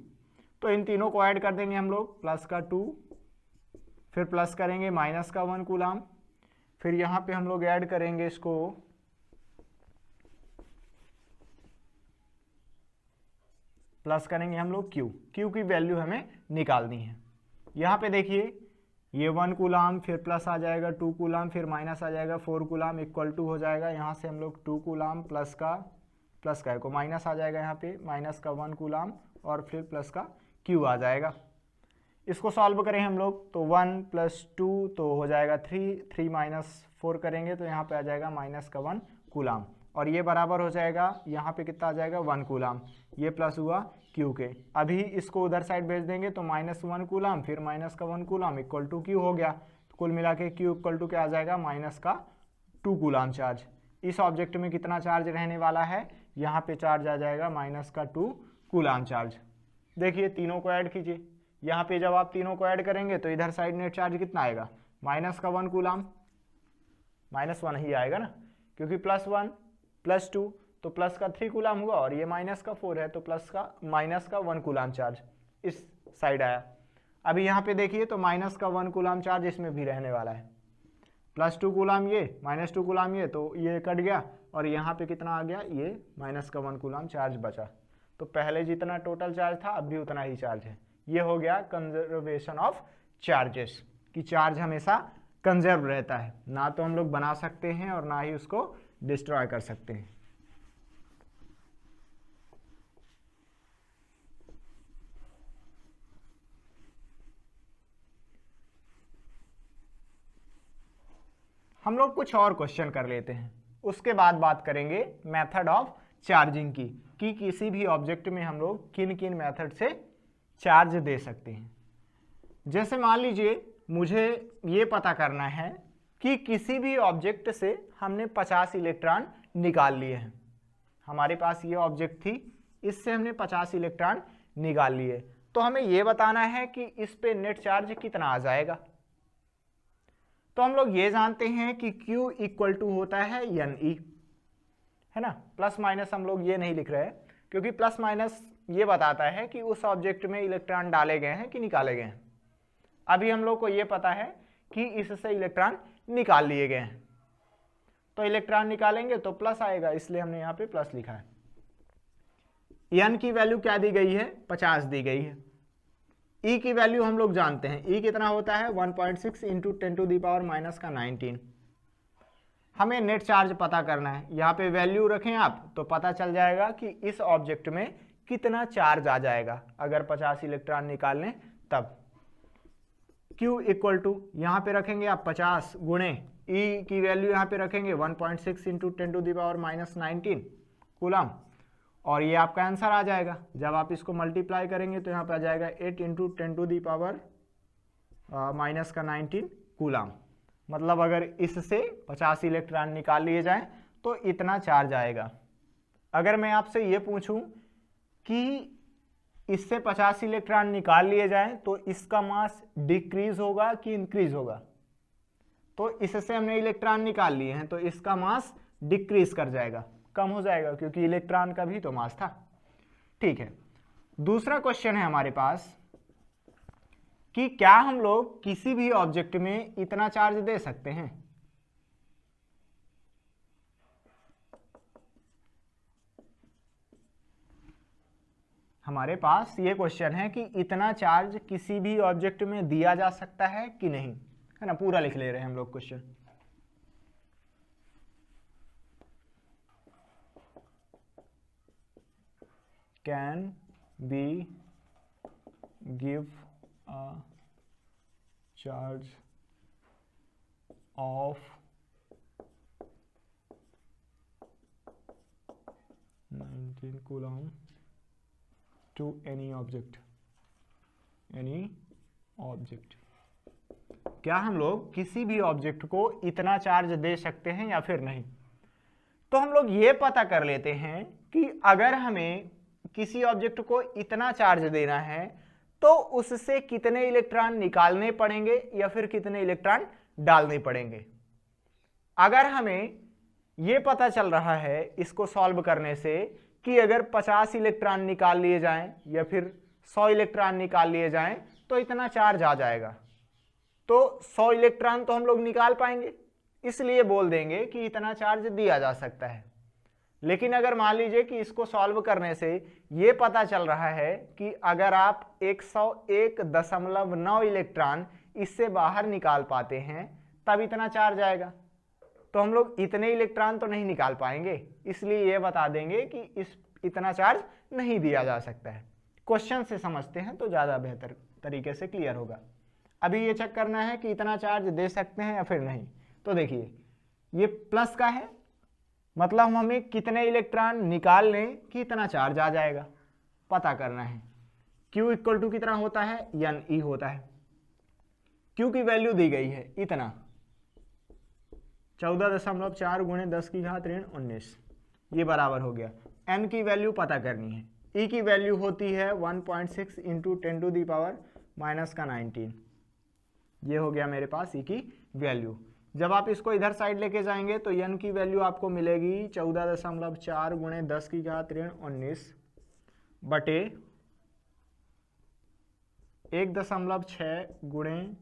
तो इन तीनों को ऐड कर देंगे हम लोग, प्लस का 2, फिर प्लस करेंगे माइनस का 1 कूलाम, फिर यहाँ पे हम लोग ऐड करेंगे इसको प्लस करेंगे हम लोग Q की वैल्यू हमें निकालनी है। यहाँ पे देखिए ये 1 कूलाम, फिर प्लस आ जाएगा 2 कूलाम, फिर माइनस आ जाएगा 4 कूलाम, इक्वल टू हो जाएगा यहाँ से हम लोग 2 कूलाम प्लस का को माइनस आ जाएगा यहाँ पे माइनस का 1 कूलाम और फिर प्लस का Q आ जाएगा। इसको सॉल्व करें हम लोग तो 1 + 2 तो हो जाएगा 3 माइनस 4 करेंगे तो यहाँ पे आ जाएगा माइनस का 1 कूलाम और ये बराबर हो जाएगा यहाँ पे कितना आ जाएगा 1 कूलाम, ये प्लस हुआ Q के। अभी इसको उधर साइड भेज देंगे तो -1 कूलाम फिर माइनस का 1 कूलाम इक्वल टू Q हो गया। तो कुल मिला के Q इक्वल टू क्या आ जाएगा, माइनस का 2 कूलाम चार्ज। इस ऑब्जेक्ट में कितना चार्ज रहने वाला है, यहाँ पे चार्ज आ जाएगा माइनस का 2 कूलाम चार्ज। देखिए तीनों को ऐड कीजिए, यहाँ पे जब आप तीनों को ऐड करेंगे तो इधर साइड नेट चार्ज कितना आएगा, माइनस का 1 कूलाम, -1 ही आएगा ना, क्योंकि +1 + 2 तो प्लस का 3 कूलाम हुआ और ये माइनस का 4 है तो माइनस का 1 कूलाम चार्ज इस साइड आया। अभी यहाँ पे देखिए तो माइनस का 1 कूलाम चार्ज इसमें भी रहने वाला है, +2 कूलाम ये, -2 कूलाम ये, तो ये कट गया और यहाँ पे कितना आ गया, ये माइनस का 1 कूलाम चार्ज बचा। तो पहले जितना टोटल चार्ज था अब भी उतना ही चार्ज है। ये हो गया कंजर्वेशन ऑफ चार्जेस, कि चार्ज हमेशा कंजर्व रहता है, ना तो हम लोग बना सकते हैं और ना ही उसको डिस्ट्रॉय कर सकते हैं। हम लोग कुछ और क्वेश्चन कर लेते हैं, उसके बाद बात करेंगे मेथड ऑफ चार्जिंग की, कि किसी भी ऑब्जेक्ट में हम लोग किन किन मेथड से चार्ज दे सकते हैं। जैसे मान लीजिए मुझे ये पता करना है कि किसी भी ऑब्जेक्ट से हमने 50 इलेक्ट्रॉन निकाल लिए हैं। हमारे पास ये ऑब्जेक्ट थी, इससे हमने 50 इलेक्ट्रॉन निकाल लिए, तो हमें ये बताना है कि इस पे नेट चार्ज कितना आ जाएगा। तो हम लोग ये जानते हैं कि Q इक्वल टू होता है NE, है ना। प्लस माइनस हम लोग ये नहीं लिख रहे हैं क्योंकि प्लस माइनस ये बताता है कि उस ऑब्जेक्ट में इलेक्ट्रॉन डाले गए हैं कि निकाले गए हैं। अभी हम लोग को ये पता है कि इससे इलेक्ट्रॉन निकाल लिए गए हैं, तो इलेक्ट्रॉन निकालेंगे तो प्लस आएगा, इसलिए हमने यहाँ पे प्लस लिखा है। n की वैल्यू क्या दी गई है, 50 दी गई है। E की वैल्यू हम लोग जानते हैं, E कितना होता है 1.6 into 10 to the power minus का 19। हमें नेट चार्ज पता करना है, यहाँ पे वैल्यू रखें आप तो पता चल जाएगा कि इस ऑब्जेक्ट में कितना चार्ज आ जाएगा अगर 50 इलेक्ट्रॉन निकाल लें तब। Q इक्वल टू यहाँ पे रखेंगे आप 50 गुणे E की वैल्यू यहाँ पे रखेंगे 1.6 into 10 to the power minus 19 coulomb, और ये आपका आंसर आ जाएगा। जब आप इसको मल्टीप्लाई करेंगे तो यहाँ पे आ जाएगा 8 into 10 to the power minus का 19 कूलम। मतलब अगर इससे 50 इलेक्ट्रॉन निकाल लिए जाएं तो इतना चार्ज आएगा। अगर मैं आपसे ये पूछूं कि इससे 50 इलेक्ट्रॉन निकाल लिए जाएं तो इसका मास डिक्रीज होगा कि इंक्रीज होगा, तो इससे हमने इलेक्ट्रॉन निकाल लिए हैं तो इसका मास डिक्रीज कर जाएगा, कम हो जाएगा, क्योंकि इलेक्ट्रॉन का भी तो मास था। ठीक है, दूसरा क्वेश्चन है हमारे पास कि क्या हम लोग किसी भी ऑब्जेक्ट में इतना चार्ज दे सकते हैं। हमारे पास ये क्वेश्चन है कि इतना चार्ज किसी भी ऑब्जेक्ट में दिया जा सकता है कि नहीं, है ना। पूरा लिख ले रहे हैं हम लोग question. Can be give a charge of 19 coulomb to any object. क्या हम लोग किसी भी ऑब्जेक्ट को इतना चार्ज दे सकते हैं या फिर नहीं। तो हम लोग ये पता कर लेते हैं कि अगर हमें किसी ऑब्जेक्ट को इतना चार्ज देना है तो उससे कितने इलेक्ट्रॉन निकालने पड़ेंगे या फिर कितने इलेक्ट्रॉन डालने पड़ेंगे। अगर हमें यह पता चल रहा है इसको सॉल्व करने से कि अगर 50 इलेक्ट्रॉन निकाल लिए जाएं या फिर 100 इलेक्ट्रॉन निकाल लिए जाएं तो इतना चार्ज आ जाएगा, तो 100 इलेक्ट्रॉन तो हम लोग निकाल पाएंगे, इसलिए बोल देंगे कि इतना चार्ज दिया जा सकता है। लेकिन अगर मान लीजिए कि इसको सॉल्व करने से ये पता चल रहा है कि अगर आप 101.9 इलेक्ट्रॉन इससे बाहर निकाल पाते हैं तब इतना चार्ज आएगा, तो हम लोग इतने इलेक्ट्रॉन तो नहीं निकाल पाएंगे, इसलिए ये बता देंगे कि इतना चार्ज नहीं दिया जा सकता है। क्वेश्चन से समझते हैं तो ज़्यादा बेहतर तरीके से क्लियर होगा। अभी ये चेक करना है कि इतना चार्ज दे सकते हैं या फिर नहीं। तो देखिए ये प्लस का है, मतलब हमें कितने इलेक्ट्रॉन निकाल लें कि इतना चार्ज आ जाएगा, पता करना है। Q इक्वल टू कितना होता है, NE होता है। Q की वैल्यू दी गई है इतना 14.4 गुणे 10 की घात ऋण 19, ये बराबर हो गया। N की वैल्यू पता करनी है, E की वैल्यू होती है 1.6 into 10 to the power minus का 19, ये हो गया मेरे पास E की वैल्यू। जब आप इसको इधर साइड लेके जाएंगे तो N की वैल्यू आपको मिलेगी 14.4 गुणे 10 की घात ऋण 19 बटे 1.6 गुणे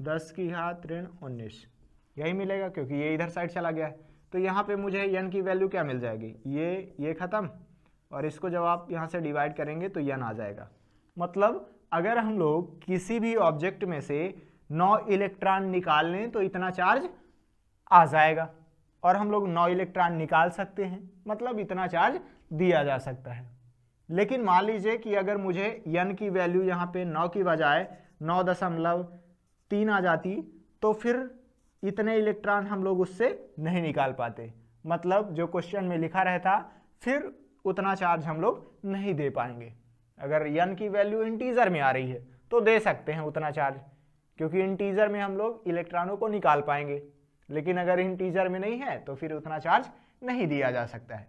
10 की घात ऋण 19, यही मिलेगा क्योंकि ये इधर साइड चला गया है। तो यहाँ पे मुझे N की वैल्यू क्या मिल जाएगी, ये खत्म, और इसको जब आप यहाँ से डिवाइड करेंगे तो N आ जाएगा। मतलब अगर हम लोग किसी भी ऑब्जेक्ट में से 9 इलेक्ट्रॉन निकाल लें तो इतना चार्ज आ जाएगा, और हम लोग 9 इलेक्ट्रॉन निकाल सकते हैं, मतलब इतना चार्ज दिया जा सकता है। लेकिन मान लीजिए कि अगर मुझे N की वैल्यू यहाँ पे 9 की बजाय 9.3 आ जाती तो फिर इतने इलेक्ट्रॉन हम लोग उससे नहीं निकाल पाते, मतलब जो क्वेश्चन में लिखा रहता फिर उतना चार्ज हम लोग नहीं दे पाएंगे। अगर N की वैल्यू इंटीजर में आ रही है तो दे सकते हैं उतना चार्ज, क्योंकि इंटीजर में हम लोग इलेक्ट्रॉनों को निकाल पाएंगे, लेकिन अगर इंटीजर में नहीं है तो फिर उतना चार्ज नहीं दिया जा सकता है।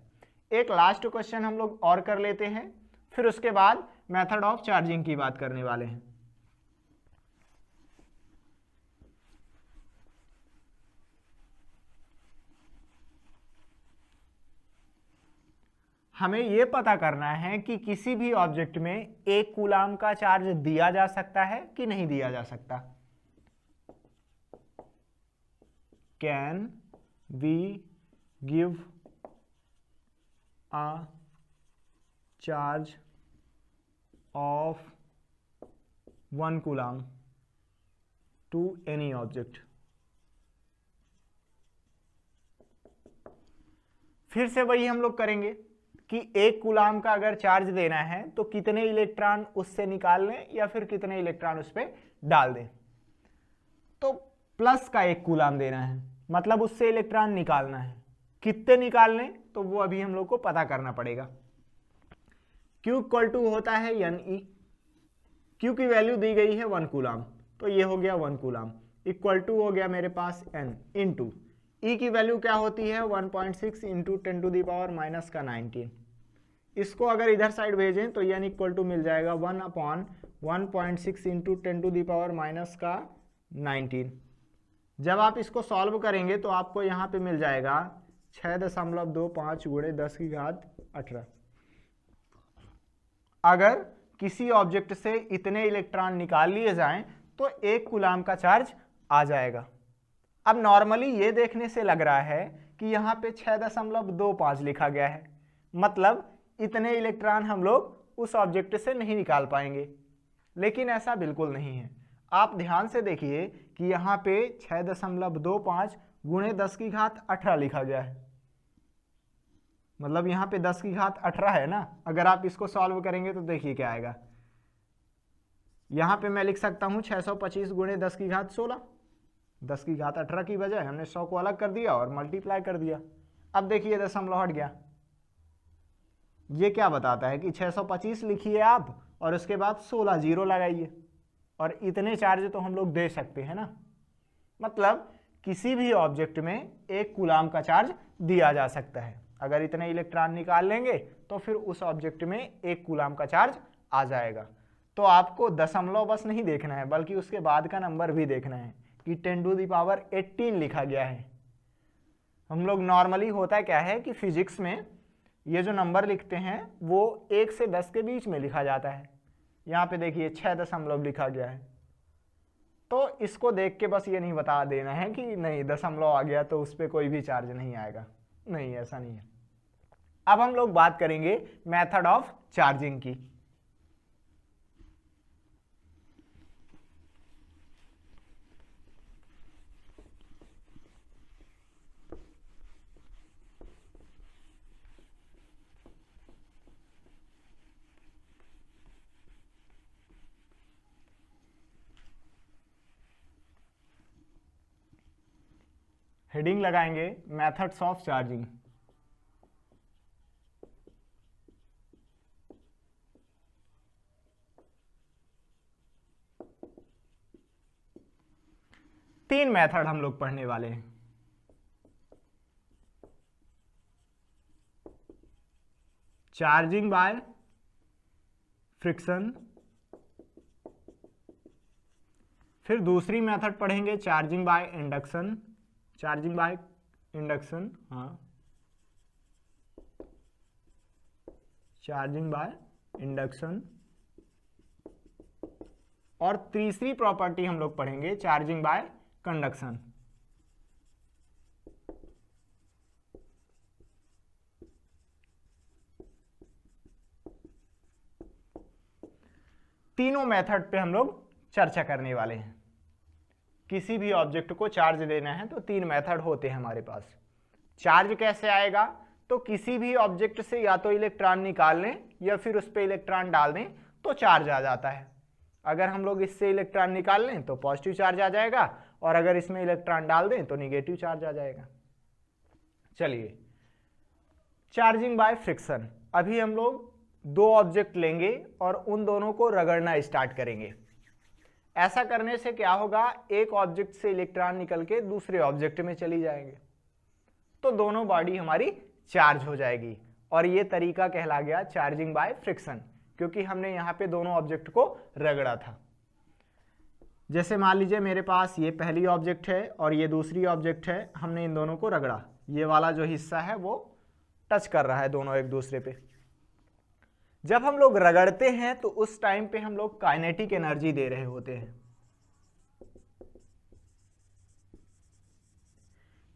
एक लास्ट क्वेश्चन हम लोग और कर लेते हैं, फिर उसके बाद मेथड ऑफ चार्जिंग की बात करने वाले हैं। हमें यह पता करना है कि किसी भी ऑब्जेक्ट में 1 कूलाम का चार्ज दिया जा सकता है कि नहीं दिया जा सकता। Can we give a charge of 1 coulomb to any object. फिर से वही हम लोग करेंगे कि 1 कूलाम का अगर चार्ज देना है तो कितने इलेक्ट्रॉन उससे निकाल लें या फिर कितने इलेक्ट्रॉन उस पर डाल दें। तो प्लस का 1 कूलाम देना है, मतलब उससे इलेक्ट्रॉन निकालना है। कितने निकालने तो वो अभी हम लोग को पता करना पड़ेगा। Q इक्वल टू होता है NE। Q की वैल्यू दी गई है 1 कूलाम, तो ये हो गया 1 कूलाम इक्वल टू हो गया मेरे पास N इंटू E की वैल्यू क्या होती है 1.6 into 10 to the power minus का 19। इसको अगर इधर साइड भेजें तो N इक्वल टू मिल जाएगा 1/1.6 into 10 to the power minus का 19। जब आप इसको सॉल्व करेंगे तो आपको यहाँ पे मिल जाएगा 6.25 गुणे 10 की घात 18। अगर किसी ऑब्जेक्ट से इतने इलेक्ट्रॉन निकाल लिए जाएं तो 1 कूलाम का चार्ज आ जाएगा। अब नॉर्मली ये देखने से लग रहा है कि यहाँ पे 6.25 लिखा गया है, मतलब इतने इलेक्ट्रॉन हम लोग उस ऑब्जेक्ट से नहीं निकाल पाएंगे, लेकिन ऐसा बिल्कुल नहीं है। आप ध्यान से देखिए कि यहाँ पे 6.25 गुणे 10 की घात 18 लिखा गया है, मतलब यहाँ पे 10 की घात 18 है ना। अगर आप इसको सॉल्व करेंगे तो देखिए क्या आएगा। यहाँ पे मैं लिख सकता हूँ 625 गुणे 10 की घात 16। 10 की घात 18 की बजाय हमने 100 को अलग कर दिया और मल्टीप्लाई कर दिया। अब देखिए दशमलव हट गया। ये क्या बताता है कि 625 लिखिए आप और उसके बाद 16 जीरो लगाइए, और इतने चार्ज तो हम लोग दे सकते हैं ना। मतलब किसी भी ऑब्जेक्ट में 1 कूलाम का चार्ज दिया जा सकता है। अगर इतने इलेक्ट्रॉन निकाल लेंगे तो फिर उस ऑब्जेक्ट में 1 कूलाम का चार्ज आ जाएगा। तो आपको दशमलव बस नहीं देखना है, बल्कि उसके बाद का नंबर भी देखना है कि 10 टू दी पावर 18 लिखा गया है। हम लोग नॉर्मली होता क्या है कि फिजिक्स में ये जो नंबर लिखते हैं वो 1 से 10 के बीच में लिखा जाता है। यहाँ पे देखिए 6 दशमलव लिखा गया है, तो इसको देख के बस ये नहीं बता देना है कि नहीं दशमलव आ गया तो उस पर कोई भी चार्ज नहीं आएगा। नहीं, ऐसा नहीं है। अब हम लोग बात करेंगे मेथड ऑफ चार्जिंग की। हेडिंग लगाएंगे मेथड्स ऑफ चार्जिंग। तीन मेथड हम लोग पढ़ने वाले हैं। चार्जिंग बाय फ्रिक्शन, फिर दूसरी मेथड पढ़ेंगे charging by induction. Charging by induction, हाँ, चार्जिंग बाय इंडक्शन। और तीसरी प्रॉपर्टी हम लोग पढ़ेंगे चार्जिंग बाय कंडक्शन। तीनों मेथड पे हम लोग चर्चा करने वाले हैं। किसी भी ऑब्जेक्ट को चार्ज देना है तो 3 मेथड होते हैं हमारे पास। चार्ज कैसे आएगा, तो किसी भी ऑब्जेक्ट से या तो इलेक्ट्रॉन निकाल लें या फिर उस पर इलेक्ट्रॉन डाल दें तो चार्ज आ जाता है। अगर हम लोग इससे इलेक्ट्रॉन निकाल लें तो पॉजिटिव चार्ज आ जाएगा, और अगर इसमें इलेक्ट्रॉन डाल दें तो निगेटिव चार्ज आ जाएगा। चलिए, चार्जिंग बाय फ्रिक्शन। अभी हम लोग 2 ऑब्जेक्ट लेंगे और उन दोनों को रगड़ना स्टार्ट करेंगे। ऐसा करने से क्या होगा, एक ऑब्जेक्ट से इलेक्ट्रॉन निकल के दूसरे ऑब्जेक्ट में चली जाएंगे, तो दोनों बॉडी हमारी चार्ज हो जाएगी। और ये तरीका कहला गया चार्जिंग बाय फ्रिक्शन, क्योंकि हमने यहाँ पे दोनों ऑब्जेक्ट को रगड़ा था। जैसे मान लीजिए मेरे पास ये पहली ऑब्जेक्ट है और ये दूसरी ऑब्जेक्ट है, हमने इन दोनों को रगड़ा, ये वाला जो हिस्सा है वो टच कर रहा है दोनों एक दूसरे पे। जब हम लोग रगड़ते हैं तो उस टाइम पे हम लोग काइनेटिक एनर्जी दे रहे होते हैं।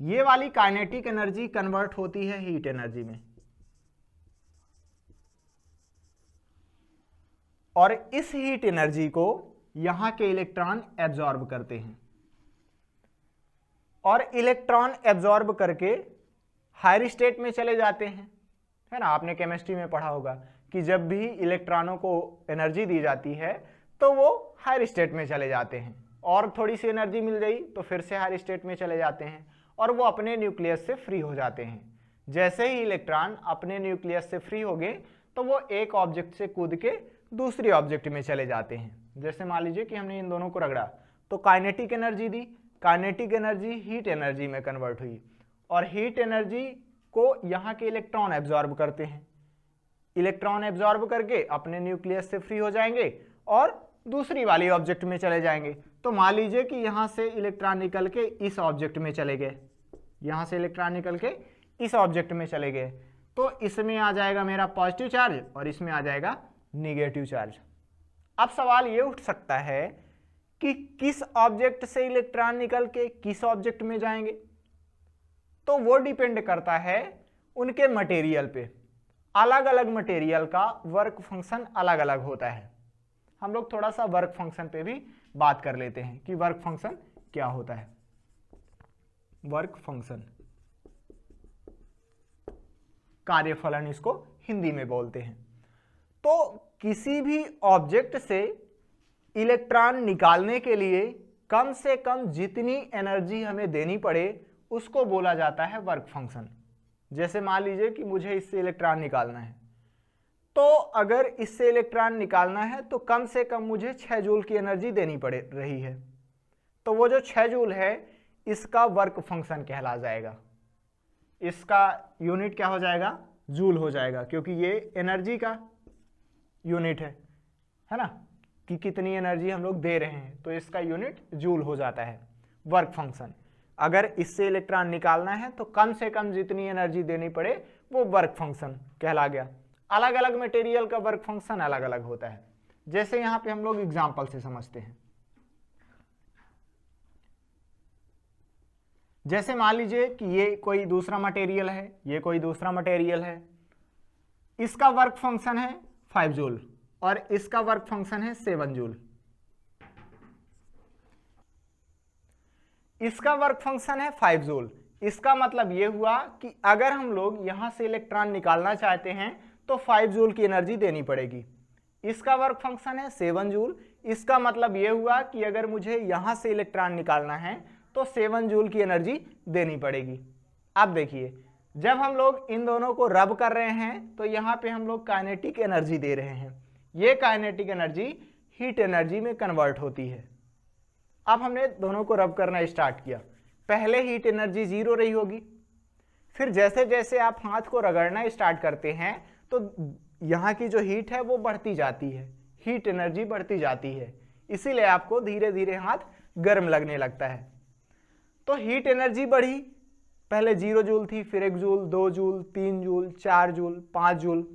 ये वाली काइनेटिक एनर्जी कन्वर्ट होती है हीट एनर्जी में, और इस हीट एनर्जी को यहां के इलेक्ट्रॉन एब्जॉर्ब करते हैं, और इलेक्ट्रॉन एब्जॉर्ब करके हायर स्टेट में चले जाते हैं, है ना। आपने केमिस्ट्री में पढ़ा होगा कि जब भी इलेक्ट्रॉनों को एनर्जी दी जाती है तो वो हायर स्टेट में चले जाते हैं, और थोड़ी सी एनर्जी मिल गई तो फिर से हायर स्टेट में चले जाते हैं, और वो अपने न्यूक्लियस से फ्री हो जाते हैं। जैसे ही इलेक्ट्रॉन अपने न्यूक्लियस से फ्री हो गए तो वो एक ऑब्जेक्ट से कूद के दूसरे ऑब्जेक्ट में चले जाते हैं। जैसे मान लीजिए कि हमने इन दोनों को रगड़ा तो काइनेटिक एनर्जी दी, काइनेटिक एनर्जी हीट एनर्जी में कन्वर्ट हुई, और हीट एनर्जी को यहाँ के इलेक्ट्रॉन एब्जॉर्ब करते हैं। इलेक्ट्रॉन एब्जॉर्ब करके अपने न्यूक्लियस से फ्री हो जाएंगे और दूसरी वाली ऑब्जेक्ट में चले जाएंगे। तो मान लीजिए कि यहाँ से इलेक्ट्रॉन निकल के इस ऑब्जेक्ट में चले गए, यहाँ से इलेक्ट्रॉन निकल के इस ऑब्जेक्ट में चले गए, तो इसमें आ जाएगा मेरा पॉजिटिव चार्ज और इसमें आ जाएगा निगेटिव चार्ज। अब सवाल ये उठ सकता है कि किस ऑब्जेक्ट से इलेक्ट्रॉन निकल के किस ऑब्जेक्ट में जाएंगे, तो वो डिपेंड करता है उनके मटेरियल पे। अलग अलग मटेरियल का वर्क फंक्शन अलग अलग होता है। हम लोग थोड़ा सा वर्क फंक्शन पे भी बात कर लेते हैं कि वर्क फंक्शन क्या होता है। वर्क फंक्शन, कार्यफलन इसको हिंदी में बोलते हैं। तो किसी भी ऑब्जेक्ट से इलेक्ट्रॉन निकालने के लिए कम से कम जितनी एनर्जी हमें देनी पड़े उसको बोला जाता है वर्क फंक्शन। जैसे मान लीजिए कि मुझे इससे इलेक्ट्रॉन निकालना है, तो अगर इससे इलेक्ट्रॉन निकालना है तो कम से कम मुझे 6 जूल की एनर्जी देनी पड़ रही है, तो वो जो 6 जूल है इसका वर्क फंक्शन कहला जाएगा। इसका यूनिट क्या हो जाएगा, जूल हो जाएगा, क्योंकि ये एनर्जी का यूनिट है ना, कि कितनी एनर्जी हम लोग दे रहे हैं, तो इसका यूनिट जूल हो जाता है वर्क फंक्शन। अगर इससे इलेक्ट्रॉन निकालना है तो कम से कम जितनी एनर्जी देनी पड़े वो वर्क फंक्शन कहला गया। अलग अलग मटेरियल का वर्क फंक्शन अलग अलग होता है। जैसे यहाँ पे हम लोग एग्जाम्पल से समझते हैं। जैसे मान लीजिए कि ये कोई दूसरा मटेरियल है, ये कोई दूसरा मटेरियल है, इसका वर्क फंक्शन है 5 जूल और इसका वर्क फंक्शन है 7 जूल। इसका वर्क फंक्शन है 5 जूल। इसका मतलब यह हुआ कि अगर हम लोग यहां से इलेक्ट्रॉन निकालना चाहते हैं तो 5 जूल की एनर्जी देनी पड़ेगी। इसका वर्क फंक्शन है 7 जूल। इसका मतलब यह हुआ कि अगर मुझे यहां से इलेक्ट्रॉन निकालना है तो 7 जूल की एनर्जी देनी पड़ेगी। अब देखिए, जब हम लोग इन दोनों को रब कर रहे हैं तो यहाँ पे हम लोग काइनेटिक एनर्जी दे रहे हैं। ये काइनेटिक एनर्जी हीट एनर्जी में कन्वर्ट होती है। अब हमने दोनों को रब करना स्टार्ट किया। पहले हीट एनर्जी 0 रही होगी, फिर जैसे जैसे आप हाथ को रगड़ना स्टार्ट करते हैं तो यहाँ की जो हीट है वो बढ़ती जाती है, हीट एनर्जी बढ़ती जाती है, इसीलिए आपको धीरे धीरे हाथ गर्म लगने लगता है। तो हीट एनर्जी बढ़ी, पहले 0 जूल थी, फिर 1 joule, 2 joule, 3 joule, 4 joule, 5 joule.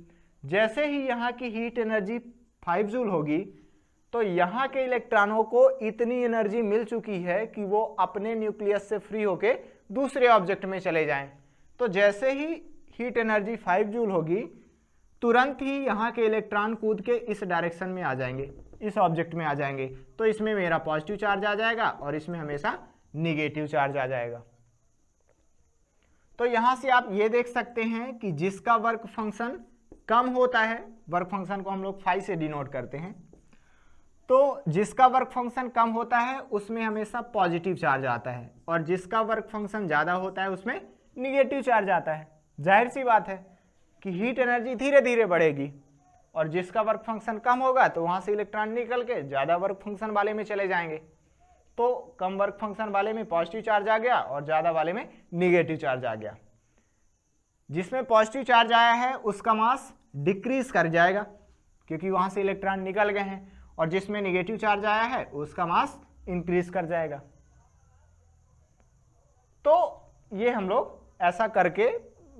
जैसे ही यहाँ की हीट एनर्जी 5 जूल होगी तो यहाँ के इलेक्ट्रॉनों को इतनी एनर्जी मिल चुकी है कि वो अपने न्यूक्लियस से फ्री होके दूसरे ऑब्जेक्ट में चले जाएं। तो जैसे ही हीट एनर्जी 5 जूल होगी तुरंत ही यहाँ के इलेक्ट्रॉन कूद के इस डायरेक्शन में आ जाएंगे, इस ऑब्जेक्ट में आ जाएंगे। तो इसमें मेरा पॉजिटिव चार्ज आ जाएगा और इसमें हमेशा निगेटिव चार्ज आ जाएगा। तो यहां से आप ये देख सकते हैं कि जिसका वर्क फंक्शन कम होता है, वर्क फंक्शन को हम लोग फाई से डिनोट करते हैं, तो जिसका वर्क फंक्शन कम होता है उसमें हमेशा पॉजिटिव चार्ज आता है और जिसका वर्क फंक्शन ज़्यादा होता है उसमें निगेटिव चार्ज आता है। जाहिर सी बात है कि हीट एनर्जी धीरे धीरे बढ़ेगी और जिसका वर्क फंक्शन कम होगा तो वहां से इलेक्ट्रॉन निकल के ज़्यादा वर्क फंक्शन वाले में चले जाएंगे। तो कम वर्क फंक्शन वाले में पॉजिटिव चार्ज आ गया और ज़्यादा वाले में निगेटिव चार्ज आ गया। जिसमें पॉजिटिव चार्ज आया है उसका मास डिक्रीज कर जाएगा क्योंकि वहां से इलेक्ट्रॉन निकल गए हैं, और जिसमें निगेटिव चार्ज आया है उसका मास इंक्रीज कर जाएगा। तो ये हम लोग ऐसा करके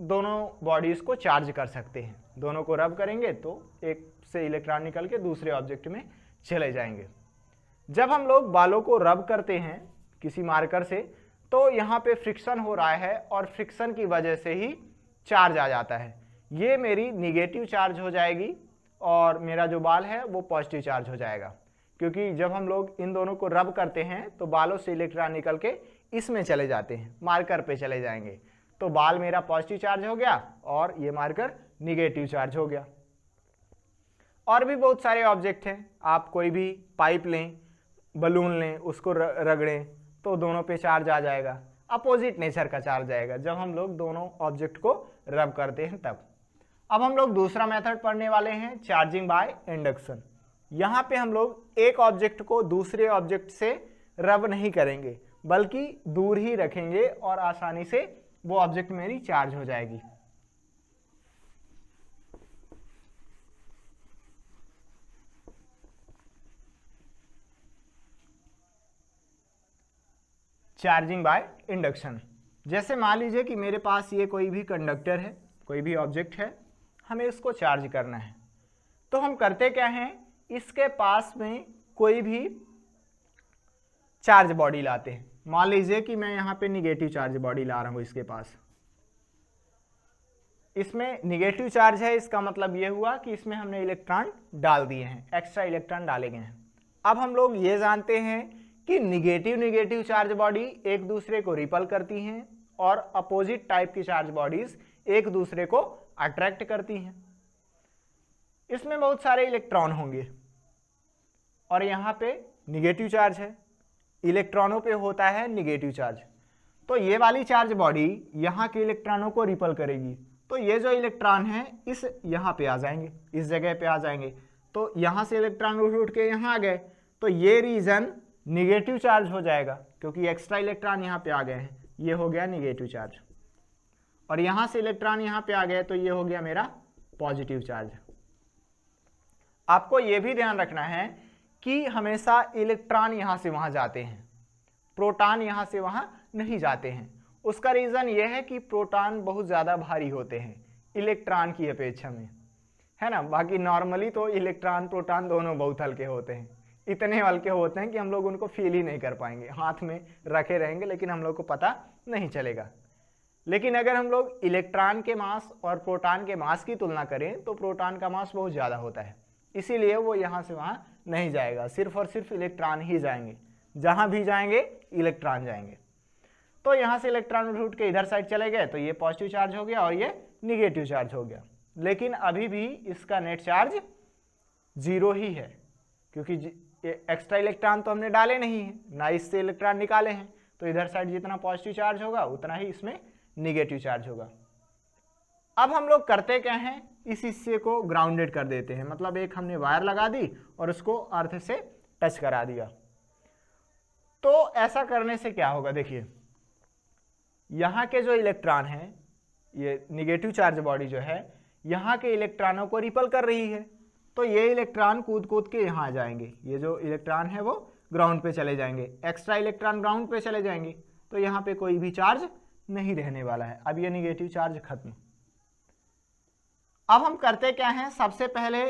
दोनों बॉडीज को चार्ज कर सकते हैं। दोनों को रब करेंगे तो एक से इलेक्ट्रॉन निकल के दूसरे ऑब्जेक्ट में चले जाएंगे। जब हम लोग बालों को रब करते हैं किसी मार्कर से तो यहाँ पे फ्रिक्शन हो रहा है और फ्रिक्शन की वजह से ही चार्ज आ जाता है। ये मेरी निगेटिव चार्ज हो जाएगी और मेरा जो बाल है वो पॉजिटिव चार्ज हो जाएगा, क्योंकि जब हम लोग इन दोनों को रब करते हैं तो बालों से इलेक्ट्रॉन निकल के इसमें चले जाते हैं, मार्कर पे चले जाएंगे। तो बाल मेरा पॉजिटिव चार्ज हो गया और ये मार्कर निगेटिव चार्ज हो गया। और भी बहुत सारे ऑब्जेक्ट हैं, आप कोई भी पाइप लें, बलून लें, उसको रगड़ें तो दोनों पे चार्ज आ जाएगा, अपोजिट नेचर का चार्ज आएगा जब हम लोग दोनों ऑब्जेक्ट को रब करते हैं तब। अब हम लोग दूसरा मेथड पढ़ने वाले हैं, चार्जिंग बाय इंडक्शन। यहाँ पे हम लोग एक ऑब्जेक्ट को दूसरे ऑब्जेक्ट से रब नहीं करेंगे बल्कि दूर ही रखेंगे और आसानी से वो ऑब्जेक्ट मेरी चार्ज हो जाएगी। Charging by induction. जैसे मान लीजिए कि मेरे पास ये कोई भी कंडक्टर है, कोई भी ऑब्जेक्ट है, हमें इसको चार्ज करना है। तो हम करते क्या हैं, इसके पास में कोई भी चार्ज बॉडी लाते हैं। मान लीजिए कि मैं यहाँ पे निगेटिव चार्ज बॉडी ला रहा हूँ इसके पास। इसमें निगेटिव चार्ज है, इसका मतलब ये हुआ कि इसमें हमने इलेक्ट्रॉन डाल दिए हैं, एक्स्ट्रा इलेक्ट्रॉन डाले गए हैं। अब हम लोग ये जानते हैं कि निगेटिव चार्ज बॉडी एक दूसरे को रिपल करती हैं और अपोजिट टाइप की चार्ज बॉडीज एक दूसरे को अट्रैक्ट करती हैं। इसमें बहुत सारे इलेक्ट्रॉन होंगे और यहाँ पे निगेटिव चार्ज है, इलेक्ट्रॉनों पे होता है निगेटिव चार्ज। तो ये वाली चार्ज बॉडी यहाँ के इलेक्ट्रॉनों को रिपल करेगी। तो ये जो इलेक्ट्रॉन है इस यहाँ पे आ जाएंगे, इस जगह पे आ जाएंगे। तो यहाँ से इलेक्ट्रॉन उठ के यहाँ आ गए तो ये रीजन निगेटिव चार्ज हो जाएगा क्योंकि एक्स्ट्रा इलेक्ट्रॉन यहाँ पे आ गए हैं, ये हो गया निगेटिव चार्ज। और यहाँ से इलेक्ट्रॉन यहाँ पे आ गए तो ये हो गया मेरा पॉजिटिव चार्ज। आपको ये भी ध्यान रखना है कि हमेशा इलेक्ट्रॉन यहाँ से वहाँ जाते हैं, प्रोटॉन यहाँ से वहाँ नहीं जाते हैं। उसका रीज़न ये है कि प्रोटॉन बहुत ज़्यादा भारी होते हैं इलेक्ट्रॉन की अपेक्षा में, है ना। बाकी नॉर्मली तो इलेक्ट्रॉन प्रोटॉन दोनों बहुत हल्के होते हैं, इतने हल्के होते हैं कि हम लोग उनको फील ही नहीं कर पाएंगे, हाथ में रखे रहेंगे लेकिन हम लोग को पता नहीं चलेगा। लेकिन अगर हम लोग इलेक्ट्रॉन के मास और प्रोटॉन के मास की तुलना करें तो प्रोटॉन का मास बहुत ज़्यादा होता है, इसीलिए वो यहाँ से वहाँ नहीं जाएगा, सिर्फ और सिर्फ इलेक्ट्रॉन ही जाएंगे, जहाँ भी जाएंगे इलेक्ट्रॉन जाएंगे। तो यहाँ से इलेक्ट्रॉन उठ के इधर साइड चले गए तो ये पॉजिटिव चार्ज हो गया और ये निगेटिव चार्ज हो गया। लेकिन अभी भी इसका नेट चार्ज 0 ही है क्योंकि एक्स्ट्रा इलेक्ट्रॉन तो हमने डाले नहीं है, ना इससे इलेक्ट्रॉन निकाले हैं। तो इधर साइड जितना पॉजिटिव चार्ज होगा उतना ही इसमें निगेटिव चार्ज होगा। अब हम लोग करते क्या हैं, इस हिस्से को ग्राउंडेड कर देते हैं, मतलब एक हमने वायर लगा दी और उसको अर्थ से टच करा दिया। तो ऐसा करने से क्या होगा, देखिए यहाँ के जो इलेक्ट्रॉन हैं, ये निगेटिव चार्ज बॉडी जो है यहाँ के इलेक्ट्रॉनों को रिपल कर रही है। तो ये इलेक्ट्रॉन कूद कूद के यहाँ आ जाएंगे, ये जो इलेक्ट्रॉन है वो ग्राउंड पे चले जाएंगे, एक्स्ट्रा इलेक्ट्रॉन ग्राउंड पे चले जाएंगे। तो यहाँ पे कोई भी चार्ज नहीं रहने वाला है। अब ये निगेटिव चार्ज खत्म। अब हम करते क्या हैं, सबसे पहले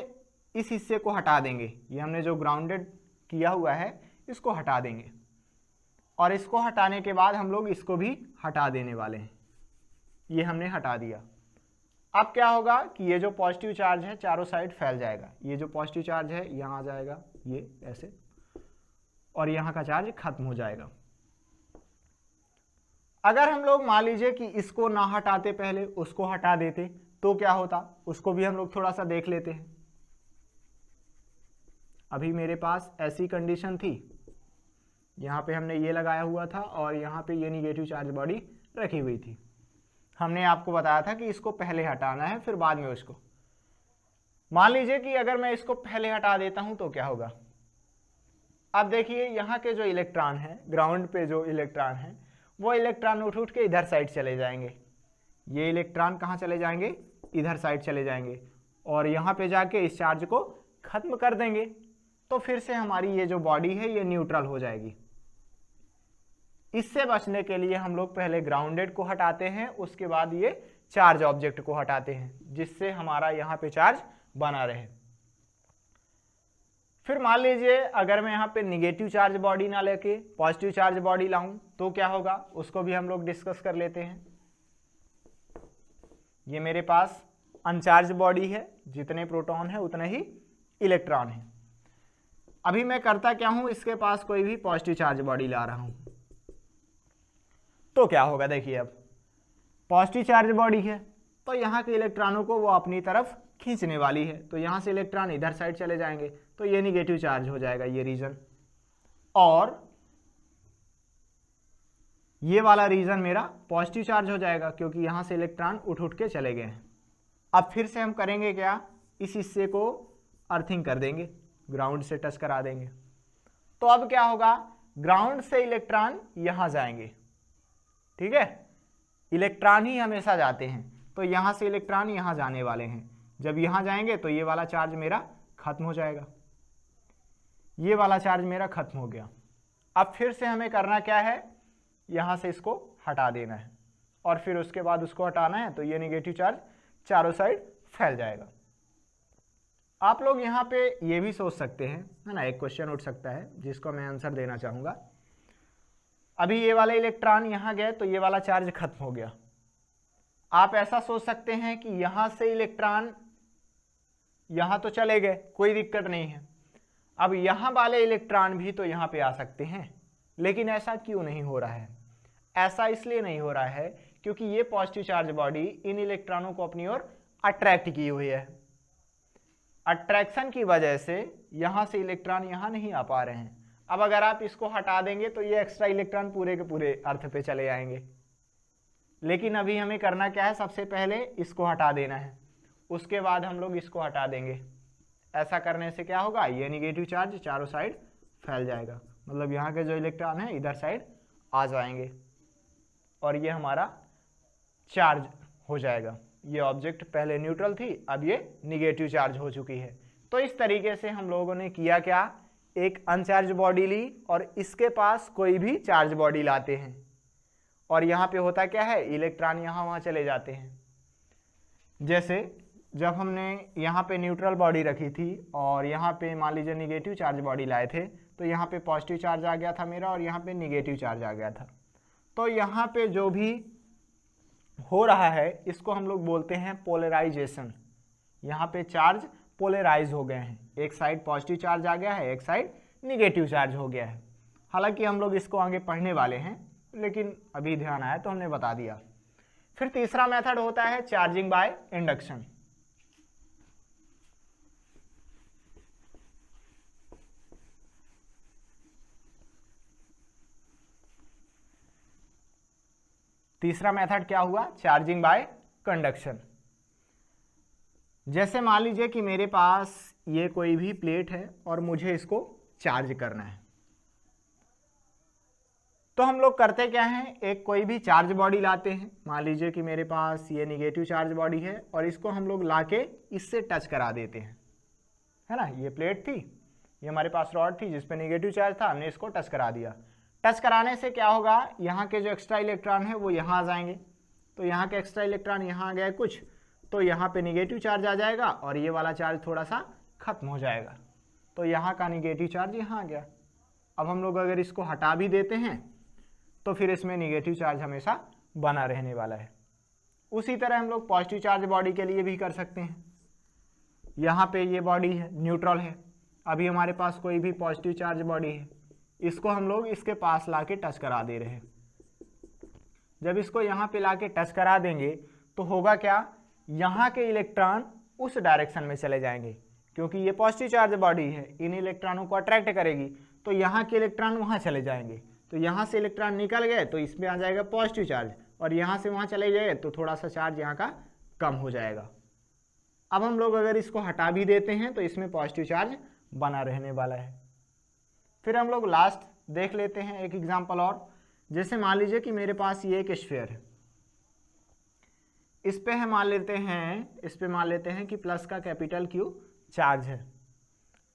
इस हिस्से को हटा देंगे, ये हमने जो ग्राउंडेड किया हुआ है इसको हटा देंगे और इसको हटाने के बाद हम लोग इसको भी हटा देने वाले हैं। ये हमने हटा दिया। अब क्या होगा कि ये जो पॉजिटिव चार्ज है चारों साइड फैल जाएगा, ये जो पॉजिटिव चार्ज है यहाँ आ जाएगा, ये ऐसे, और यहाँ का चार्ज खत्म हो जाएगा। अगर हम लोग मान लीजिए कि इसको ना हटाते, पहले उसको हटा देते तो क्या होता, उसको भी हम लोग थोड़ा सा देख लेते हैं। अभी मेरे पास ऐसी कंडीशन थी, यहाँ पे हमने ये लगाया हुआ था और यहाँ पे ये निगेटिव चार्ज बॉडी रखी हुई थी। हमने आपको बताया था कि इसको पहले हटाना है फिर बाद में उसको। मान लीजिए कि अगर मैं इसको पहले हटा देता हूं तो क्या होगा। अब देखिए यहाँ के जो इलेक्ट्रॉन है, ग्राउंड पे जो इलेक्ट्रॉन है, वो इलेक्ट्रॉन उठ उठ के इधर साइड चले जाएंगे। ये इलेक्ट्रॉन कहाँ चले जाएंगे, इधर साइड चले जाएंगे और यहाँ पे जाके इस चार्ज को खत्म कर देंगे। तो फिर से हमारी ये जो बॉडी है ये न्यूट्रल हो जाएगी। इससे बचने के लिए हम लोग पहले ग्राउंडेड को हटाते हैं, उसके बाद ये चार्ज ऑब्जेक्ट को हटाते हैं, जिससे हमारा यहाँ पे चार्ज बना रहे। फिर मान लीजिए अगर मैं यहाँ पे निगेटिव चार्ज बॉडी ना लेके पॉजिटिव चार्ज बॉडी लाऊं तो क्या होगा, उसको भी हम लोग डिस्कस कर लेते हैं। ये मेरे पास अनचार्ज बॉडी है, जितने प्रोटॉन है उतने ही इलेक्ट्रॉन है। अभी मैं करता क्या हूं, इसके पास कोई भी पॉजिटिव चार्ज बॉडी ला रहा हूं तो क्या होगा। देखिए अब पॉजिटिव चार्ज बॉडी है तो यहाँ के इलेक्ट्रॉनों को वो अपनी तरफ खींचने वाली है, तो यहाँ से इलेक्ट्रॉन इधर साइड चले जाएंगे, तो ये निगेटिव चार्ज हो जाएगा ये रीजन, और ये वाला रीजन मेरा पॉजिटिव चार्ज हो जाएगा क्योंकि यहाँ से इलेक्ट्रॉन उठ उठ के चले गए हैं। अब फिर से हम करेंगे क्या, इस हिस्से को अर्थिंग कर देंगे, ग्राउंड से टच करा देंगे। तो अब क्या होगा, ग्राउंड से इलेक्ट्रॉन यहाँ जाएंगे, ठीक है, इलेक्ट्रॉन ही हमेशा जाते हैं, तो यहाँ से इलेक्ट्रॉन यहाँ जाने वाले हैं। जब यहाँ जाएंगे तो ये वाला चार्ज मेरा खत्म हो जाएगा, ये वाला चार्ज मेरा खत्म हो गया। अब फिर से हमें करना क्या है, यहाँ से इसको हटा देना है और फिर उसके बाद उसको हटाना है, तो ये निगेटिव चार्ज चारों साइड फैल जाएगा। आप लोग यहाँ पे ये भी सोच सकते हैं, है ना, एक क्वेश्चन उठ सकता है जिसको मैं आंसर देना चाहूँगा। अभी ये वाले इलेक्ट्रॉन यहाँ गए तो ये वाला चार्ज खत्म हो गया। आप ऐसा सोच सकते हैं कि यहाँ से इलेक्ट्रॉन यहाँ तो चले गए, कोई दिक्कत नहीं है, अब यहाँ वाले इलेक्ट्रॉन भी तो यहाँ पे आ सकते हैं, लेकिन ऐसा क्यों नहीं हो रहा है। ऐसा इसलिए नहीं हो रहा है क्योंकि ये पॉजिटिव चार्ज बॉडी इन इलेक्ट्रॉनों को अपनी ओर अट्रैक्ट की हुई है। अट्रैक्शन की वजह से यहाँ से इलेक्ट्रॉन यहाँ नहीं आ पा रहे हैं। अब अगर आप इसको हटा देंगे तो ये एक्स्ट्रा इलेक्ट्रॉन पूरे के पूरे अर्थ पे चले आएंगे, लेकिन अभी हमें करना क्या है, सबसे पहले इसको हटा देना है, उसके बाद हम लोग इसको हटा देंगे। ऐसा करने से क्या होगा, ये निगेटिव चार्ज चारों साइड फैल जाएगा, मतलब यहाँ के जो इलेक्ट्रॉन है इधर साइड आ जाएंगे और ये हमारा चार्ज हो जाएगा। ये ऑब्जेक्ट पहले न्यूट्रल थी, अब ये निगेटिव चार्ज हो चुकी है। तो इस तरीके से हम लोगों ने किया क्या, एक अनचार्ज बॉडी ली और इसके पास कोई भी चार्ज बॉडी लाते हैं और यहाँ पे होता क्या है, इलेक्ट्रॉन यहाँ वहाँ चले जाते हैं। जैसे जब हमने यहाँ पे न्यूट्रल बॉडी रखी थी और यहाँ पे मान लीजिए निगेटिव चार्ज बॉडी लाए थे, तो यहाँ पे पॉजिटिव चार्ज आ गया था मेरा और यहाँ पे निगेटिव चार्ज आ गया था। तो यहाँ पे जो भी हो रहा है इसको हम लोग बोलते हैं पोलराइजेशन। यहाँ पे चार्ज पोलराइज हो गए हैं, एक साइड पॉजिटिव चार्ज आ गया है, एक साइड निगेटिव चार्ज हो गया है। हालांकि हम लोग इसको आगे पढ़ने वाले हैं, लेकिन अभी ध्यान आया तो हमने बता दिया। फिर तीसरा मेथड होता है चार्जिंग बाय इंडक्शन। तीसरा मेथड क्या हुआ, चार्जिंग बाय कंडक्शन। जैसे मान लीजिए कि मेरे पास ये कोई भी प्लेट है और मुझे इसको चार्ज करना है, तो हम लोग करते क्या हैं, एक कोई भी चार्ज बॉडी लाते हैं। मान लीजिए कि मेरे पास ये निगेटिव चार्ज बॉडी है और इसको हम लोग लाके इससे टच करा देते हैं, है ना। ये प्लेट थी, ये हमारे पास रॉड थी जिस पे निगेटिव चार्ज था, हमने इसको टच करा दिया। टच कराने से क्या होगा, यहाँ के जो एक्स्ट्रा इलेक्ट्रॉन है वो यहाँ आ जाएंगे, तो यहाँ के एक्स्ट्रा इलेक्ट्रॉन यहाँ आ गए कुछ, तो यहाँ पे निगेटिव चार्ज आ जाएगा और ये वाला चार्ज थोड़ा सा खत्म हो जाएगा, तो यहाँ का निगेटिव चार्ज यहाँ आ गया। अब हम लोग अगर इसको हटा भी देते हैं तो फिर इसमें निगेटिव चार्ज हमेशा बना रहने वाला है। उसी तरह हम लोग पॉजिटिव चार्ज बॉडी के लिए भी कर सकते हैं। यहाँ पे ये बॉडी है, न्यूट्रल है, अभी हमारे पास कोई भी पॉजिटिव चार्ज बॉडी है, इसको हम लोग इसके पास लाके टच करा दे रहे हैं। जब इसको यहाँ पे लाके टच करा देंगे तो होगा क्या, यहाँ के इलेक्ट्रॉन उस डायरेक्शन में चले जाएंगे, क्योंकि ये पॉजिटिव चार्ज बॉडी है, इन इलेक्ट्रॉनों को अट्रैक्ट करेगी, तो यहाँ के इलेक्ट्रॉन वहाँ चले जाएंगे। तो यहाँ से इलेक्ट्रॉन निकल गए तो इसमें आ जाएगा पॉजिटिव चार्ज, और यहाँ से वहाँ चले गए तो थोड़ा सा चार्ज यहाँ का कम हो जाएगा। अब हम लोग अगर इसको हटा भी देते हैं तो इसमें पॉजिटिव चार्ज बना रहने वाला है। फिर हम लोग लास्ट देख लेते हैं एक एग्जांपल और। जैसे मान लीजिए कि मेरे पास ये एक स्फीयर है, इस पे हम मान लेते हैं कि प्लस का कैपिटल Q चार्ज है।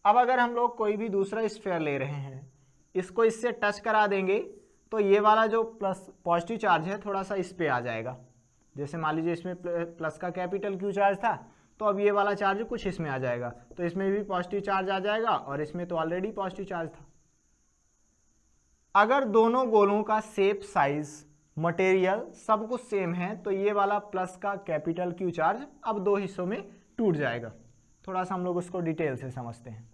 अब अगर हम लोग कोई भी दूसरा स्फीयर ले रहे हैं, इसको इससे टच करा देंगे तो ये वाला जो प्लस पॉजिटिव चार्ज है थोड़ा सा इस पे आ जाएगा। जैसे मान लीजिए इसमें प्लस का कैपिटल Q चार्ज था, तो अब ये वाला चार्ज कुछ इसमें आ जाएगा, तो इसमें भी पॉजिटिव चार्ज आ जाएगा और इसमें तो ऑलरेडी पॉजिटिव चार्ज था। अगर दोनों गोलों का शेप, साइज, मटेरियल सब कुछ सेम है तो ये वाला प्लस का कैपिटल Q चार्ज अब दो हिस्सों में टूट जाएगा। थोड़ा सा हम लोग उसको डिटेल से समझते हैं।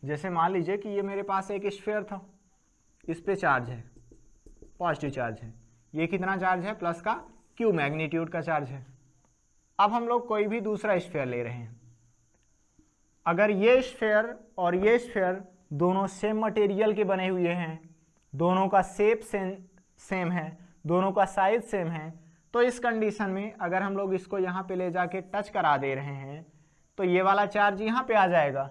जैसे मान लीजिए कि ये मेरे पास एक स्फीयर था, इस पे चार्ज है, पॉजिटिव चार्ज है। ये कितना चार्ज है? प्लस का Q मैग्नीट्यूड का चार्ज है। अब हम लोग कोई भी दूसरा स्फीयर ले रहे हैं, अगर ये स्फीयर और ये स्फीयर दोनों सेम मटेरियल के बने हुए हैं, दोनों का शेप सेम है, दोनों का साइज सेम है, तो इस कंडीशन में अगर हम लोग इसको यहाँ पे ले जाके टच करा दे रहे हैं तो ये वाला चार्ज यहाँ पे आ जाएगा।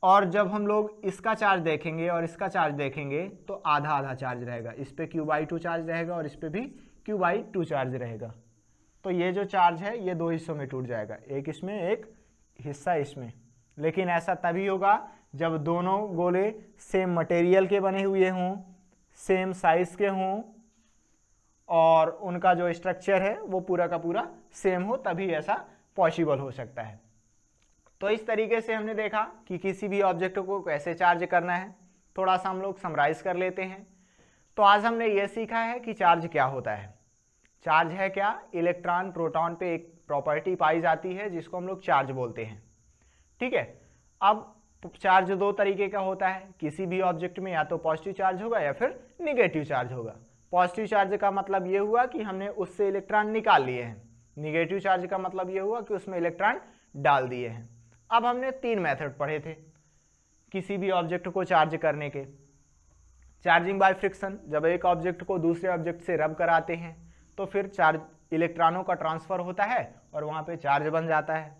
और जब हम लोग इसका चार्ज देखेंगे और इसका चार्ज देखेंगे तो आधा आधा चार्ज रहेगा। इस पे Q/2 चार्ज रहेगा और इस पे भी Q/2 चार्ज रहेगा। तो ये जो चार्ज है ये दो हिस्सों में टूट जाएगा, एक इसमें एक हिस्सा इसमें। लेकिन ऐसा तभी होगा जब दोनों गोले सेम मटेरियल के बने हुए हों, सेम साइज के हों और उनका जो स्ट्रक्चर है वो पूरा का पूरा सेम हो, तभी ऐसा पॉसिबल हो सकता है। तो इस तरीके से हमने देखा कि किसी भी ऑब्जेक्ट को कैसे चार्ज करना है। थोड़ा सा हम लोग समराइज कर लेते हैं। तो आज हमने ये सीखा है कि चार्ज क्या होता है। चार्ज है क्या? इलेक्ट्रॉन प्रोटॉन पे एक प्रॉपर्टी पाई जाती है जिसको हम लोग चार्ज बोलते हैं। ठीक है। अब चार्ज दो तरीके का होता है, किसी भी ऑब्जेक्ट में या तो पॉजिटिव चार्ज होगा या फिर निगेटिव चार्ज होगा। पॉजिटिव चार्ज का मतलब ये हुआ कि हमने उससे इलेक्ट्रॉन निकाल लिए हैं, निगेटिव चार्ज का मतलब ये हुआ कि उसमें इलेक्ट्रॉन डाल दिए हैं। अब हमने तीन मेथड पढ़े थे किसी भी ऑब्जेक्ट को चार्ज करने के। चार्जिंग बाय फ्रिक्शन, जब एक ऑब्जेक्ट को दूसरे ऑब्जेक्ट से रब कराते हैं तो फिर चार्ज इलेक्ट्रॉनों का ट्रांसफर होता है और वहाँ पे चार्ज बन जाता है।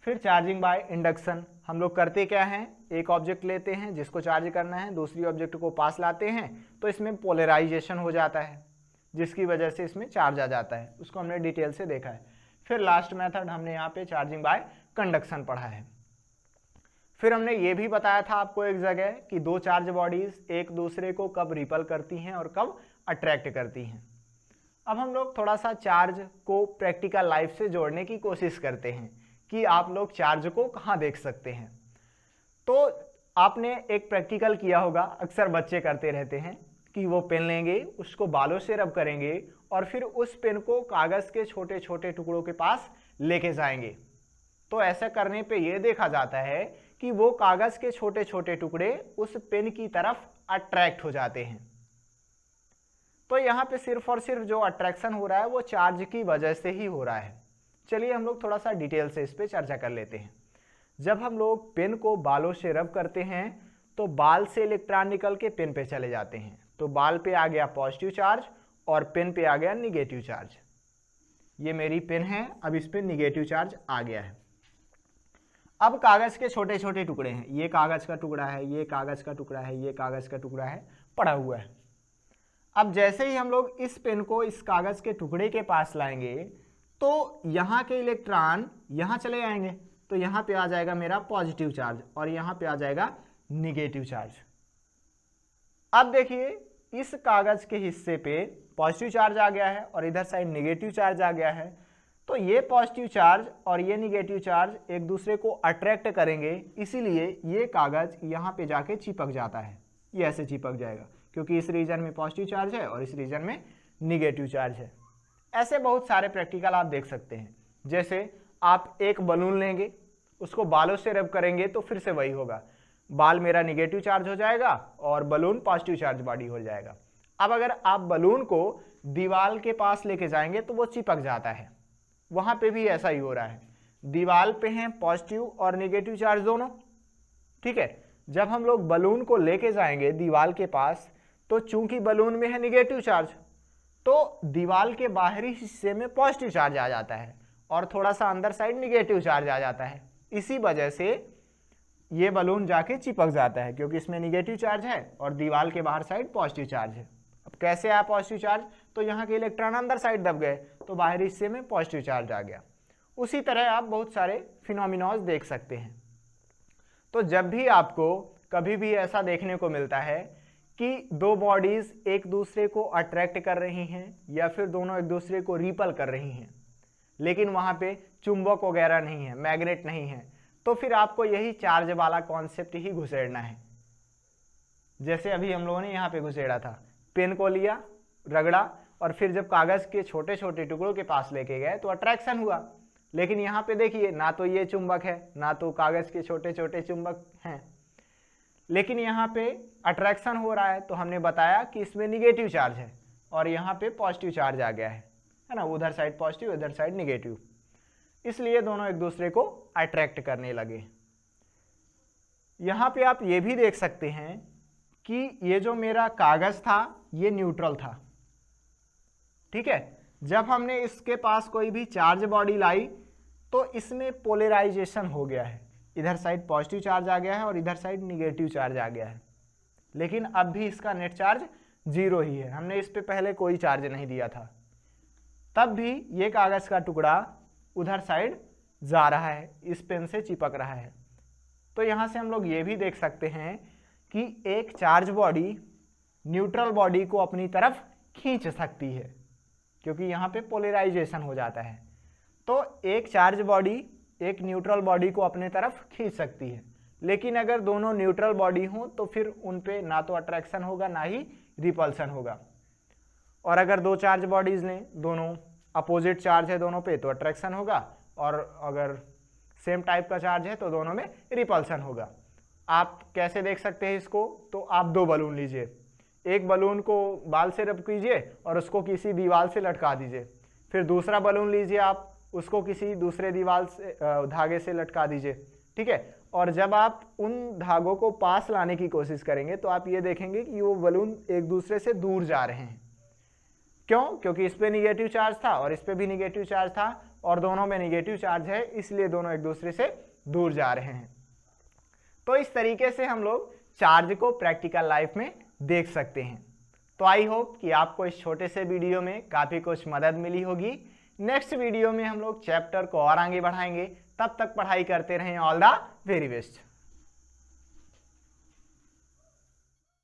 फिर चार्जिंग बाय इंडक्शन, हम लोग करते क्या हैं, एक ऑब्जेक्ट लेते हैं जिसको चार्ज करना है, दूसरी ऑब्जेक्ट को पास लाते हैं तो इसमें पोलराइजेशन हो जाता है जिसकी वजह से इसमें चार्ज आ जाता है। उसको हमने डिटेल से देखा है। फिर लास्ट मेथड हमने यहाँ पे चार्जिंग बाय कंडक्शन पढ़ा है। फिर हमने ये भी बताया था आपको एक जगह कि दो चार्ज बॉडीज एक दूसरे को कब रिपल करती हैं और कब अट्रैक्ट करती हैं। अब हम लोग थोड़ा सा चार्ज को प्रैक्टिकल लाइफ से जोड़ने की कोशिश करते हैं कि आप लोग चार्ज को कहाँ देख सकते हैं। तो आपने एक प्रैक्टिकल किया होगा, अक्सर बच्चे करते रहते हैं कि वो पेन लेंगे, उसको बालों से रब करेंगे और फिर उस पेन को कागज़ के छोटे छोटे टुकड़ों के पास लेके जाएंगे। तो ऐसा करने पे ये देखा जाता है कि वो कागज़ के छोटे छोटे टुकड़े उस पेन की तरफ अट्रैक्ट हो जाते हैं। तो यहाँ पे सिर्फ और सिर्फ जो अट्रैक्शन हो रहा है वो चार्ज की वजह से ही हो रहा है। चलिए हम लोग थोड़ा सा डिटेल से इस पर चर्चा कर लेते हैं। जब हम लोग पेन को बालों से रब करते हैं तो बाल से इलेक्ट्रॉन निकल के पेन पे चले जाते हैं। तो बाल पे आ गया पॉजिटिव चार्ज और पेन पे आ गया निगेटिव चार्ज। ये मेरी पेन है, अब इस पे निगेटिव चार्ज आ गया है। अब कागज़ के छोटे छोटे टुकड़े हैं, ये कागज़ का टुकड़ा है, ये कागज़ का टुकड़ा है, ये कागज़ का टुकड़ा है, पड़ा हुआ है। अब जैसे ही हम लोग इस पेन को इस कागज़ के टुकड़े के पास लाएंगे तो यहाँ के इलेक्ट्रॉन यहाँ चले आएंगे, तो यहाँ पे आ जाएगा मेरा पॉजिटिव चार्ज और यहाँ पे आ जाएगा निगेटिव चार्ज। अब देखिए इस कागज़ के हिस्से पे पॉजिटिव चार्ज आ गया है और इधर साइड निगेटिव चार्ज आ गया है। तो ये पॉजिटिव चार्ज और ये निगेटिव चार्ज एक दूसरे को अट्रैक्ट करेंगे, इसीलिए ये कागज़ यहाँ पे जाके चिपक जाता है। ये ऐसे चिपक जाएगा क्योंकि इस रीजन में पॉजिटिव चार्ज है और इस रीजन में निगेटिव चार्ज है। ऐसे बहुत सारे प्रैक्टिकल आप देख सकते हैं। जैसे आप एक बलून लेंगे, उसको बालों से रब करेंगे तो फिर से वही होगा, बाल मेरा निगेटिव चार्ज हो जाएगा और बलून पॉजिटिव चार्ज बॉडी हो जाएगा। अब अगर आप बलून को दीवार के पास लेके जाएंगे तो वो चिपक जाता है, वहाँ पे भी ऐसा ही हो रहा है। दीवार पे हैं पॉजिटिव और निगेटिव चार्ज दोनों, ठीक है। जब हम लोग बलून को लेके जाएंगे दीवार के पास तो चूंकि बलून में है निगेटिव चार्ज तो दीवार के बाहरी हिस्से में पॉजिटिव चार्ज आ जाता है और थोड़ा सा अंदर साइड निगेटिव चार्ज आ जाता है। इसी वजह से ये बलून जाके चिपक जाता है, क्योंकि इसमें निगेटिव चार्ज है और दीवार के बाहर साइड पॉजिटिव चार्ज है। अब कैसे आया पॉजिटिव चार्ज? तो यहाँ के इलेक्ट्रॉन अंदर साइड दब गए तो बाहरी हिस्से में पॉजिटिव चार्ज आ गया। उसी तरह आप बहुत सारे फिनोमिनाज देख सकते हैं। तो जब भी आपको कभी भी ऐसा देखने को मिलता है कि दो बॉडीज एक दूसरे को अट्रैक्ट कर रही हैं या फिर दोनों एक दूसरे को रिपल कर रही हैं, लेकिन वहाँ पे चुंबक वगैरह नहीं है, मैग्नेट नहीं है, तो फिर आपको यही चार्ज वाला कॉन्सेप्ट ही घुसेड़ना है। जैसे अभी हम लोगों ने यहाँ पे घुसेड़ा था, पेन को लिया, रगड़ा और फिर जब कागज के छोटे छोटे टुकड़ों के पास लेके गए तो अट्रैक्शन हुआ। लेकिन यहाँ पे देखिए, ना तो ये चुंबक है ना तो कागज के छोटे छोटे चुंबक हैं, लेकिन यहाँ पे अट्रैक्शन हो रहा है। तो हमने बताया कि इसमें निगेटिव चार्ज है और यहाँ पे पॉजिटिव चार्ज आ गया है ना, उधर साइड पॉजिटिव इधर साइड निगेटिव, इसलिए दोनों एक दूसरे को अट्रैक्ट करने लगे। यहाँ पे आप ये भी देख सकते हैं कि ये जो मेरा कागज था ये न्यूट्रल था, ठीक है। जब हमने इसके पास कोई भी चार्ज बॉडी लाई तो इसमें पोलराइजेशन हो गया है, इधर साइड पॉजिटिव चार्ज आ गया है और इधर साइड निगेटिव चार्ज आ गया है। लेकिन अब भी इसका नेट चार्ज 0 ही है, हमने इस पे पहले कोई चार्ज नहीं दिया था, तब भी ये कागज का टुकड़ा उधर साइड जा रहा है, इस पेन से चिपक रहा है। तो यहाँ से हम लोग ये भी देख सकते हैं कि एक चार्ज बॉडी न्यूट्रल बॉडी को अपनी तरफ खींच सकती है, क्योंकि यहाँ पे पोलराइजेशन हो जाता है। तो एक चार्ज बॉडी एक न्यूट्रल बॉडी को अपने तरफ खींच सकती है, लेकिन अगर दोनों न्यूट्रल बॉडी हों तो फिर उन पे ना तो अट्रैक्शन होगा ना ही रिपल्सन होगा। और अगर दो चार्ज बॉडीज ने दोनों अपोजिट चार्ज है दोनों पे तो अट्रैक्शन होगा, और अगर सेम टाइप का चार्ज है तो दोनों में रिपल्सन होगा। आप कैसे देख सकते हैं इसको? तो आप दो बलून लीजिए, एक बलून को बाल से रब कीजिए और उसको किसी दीवार से लटका दीजिए, फिर दूसरा बलून लीजिए आप, उसको किसी दूसरे दीवार से धागे से लटका दीजिए, ठीक है। और जब आप उन धागों को पास लाने की कोशिश करेंगे तो आप ये देखेंगे कि वो बलून एक दूसरे से दूर जा रहे हैं। क्यों? क्योंकि इस पे निगेटिव चार्ज था और इस पे भी निगेटिव चार्ज था और दोनों में निगेटिव चार्ज है, इसलिए दोनों एक दूसरे से दूर जा रहे हैं। तो इस तरीके से हम लोग चार्ज को प्रैक्टिकल लाइफ में देख सकते हैं। तो आई होप कि आपको इस छोटे से वीडियो में काफ़ी कुछ मदद मिली होगी। नेक्स्ट वीडियो में हम लोग चैप्टर को और आगे बढ़ाएंगे, तब तक पढ़ाई करते रहें। All the very best.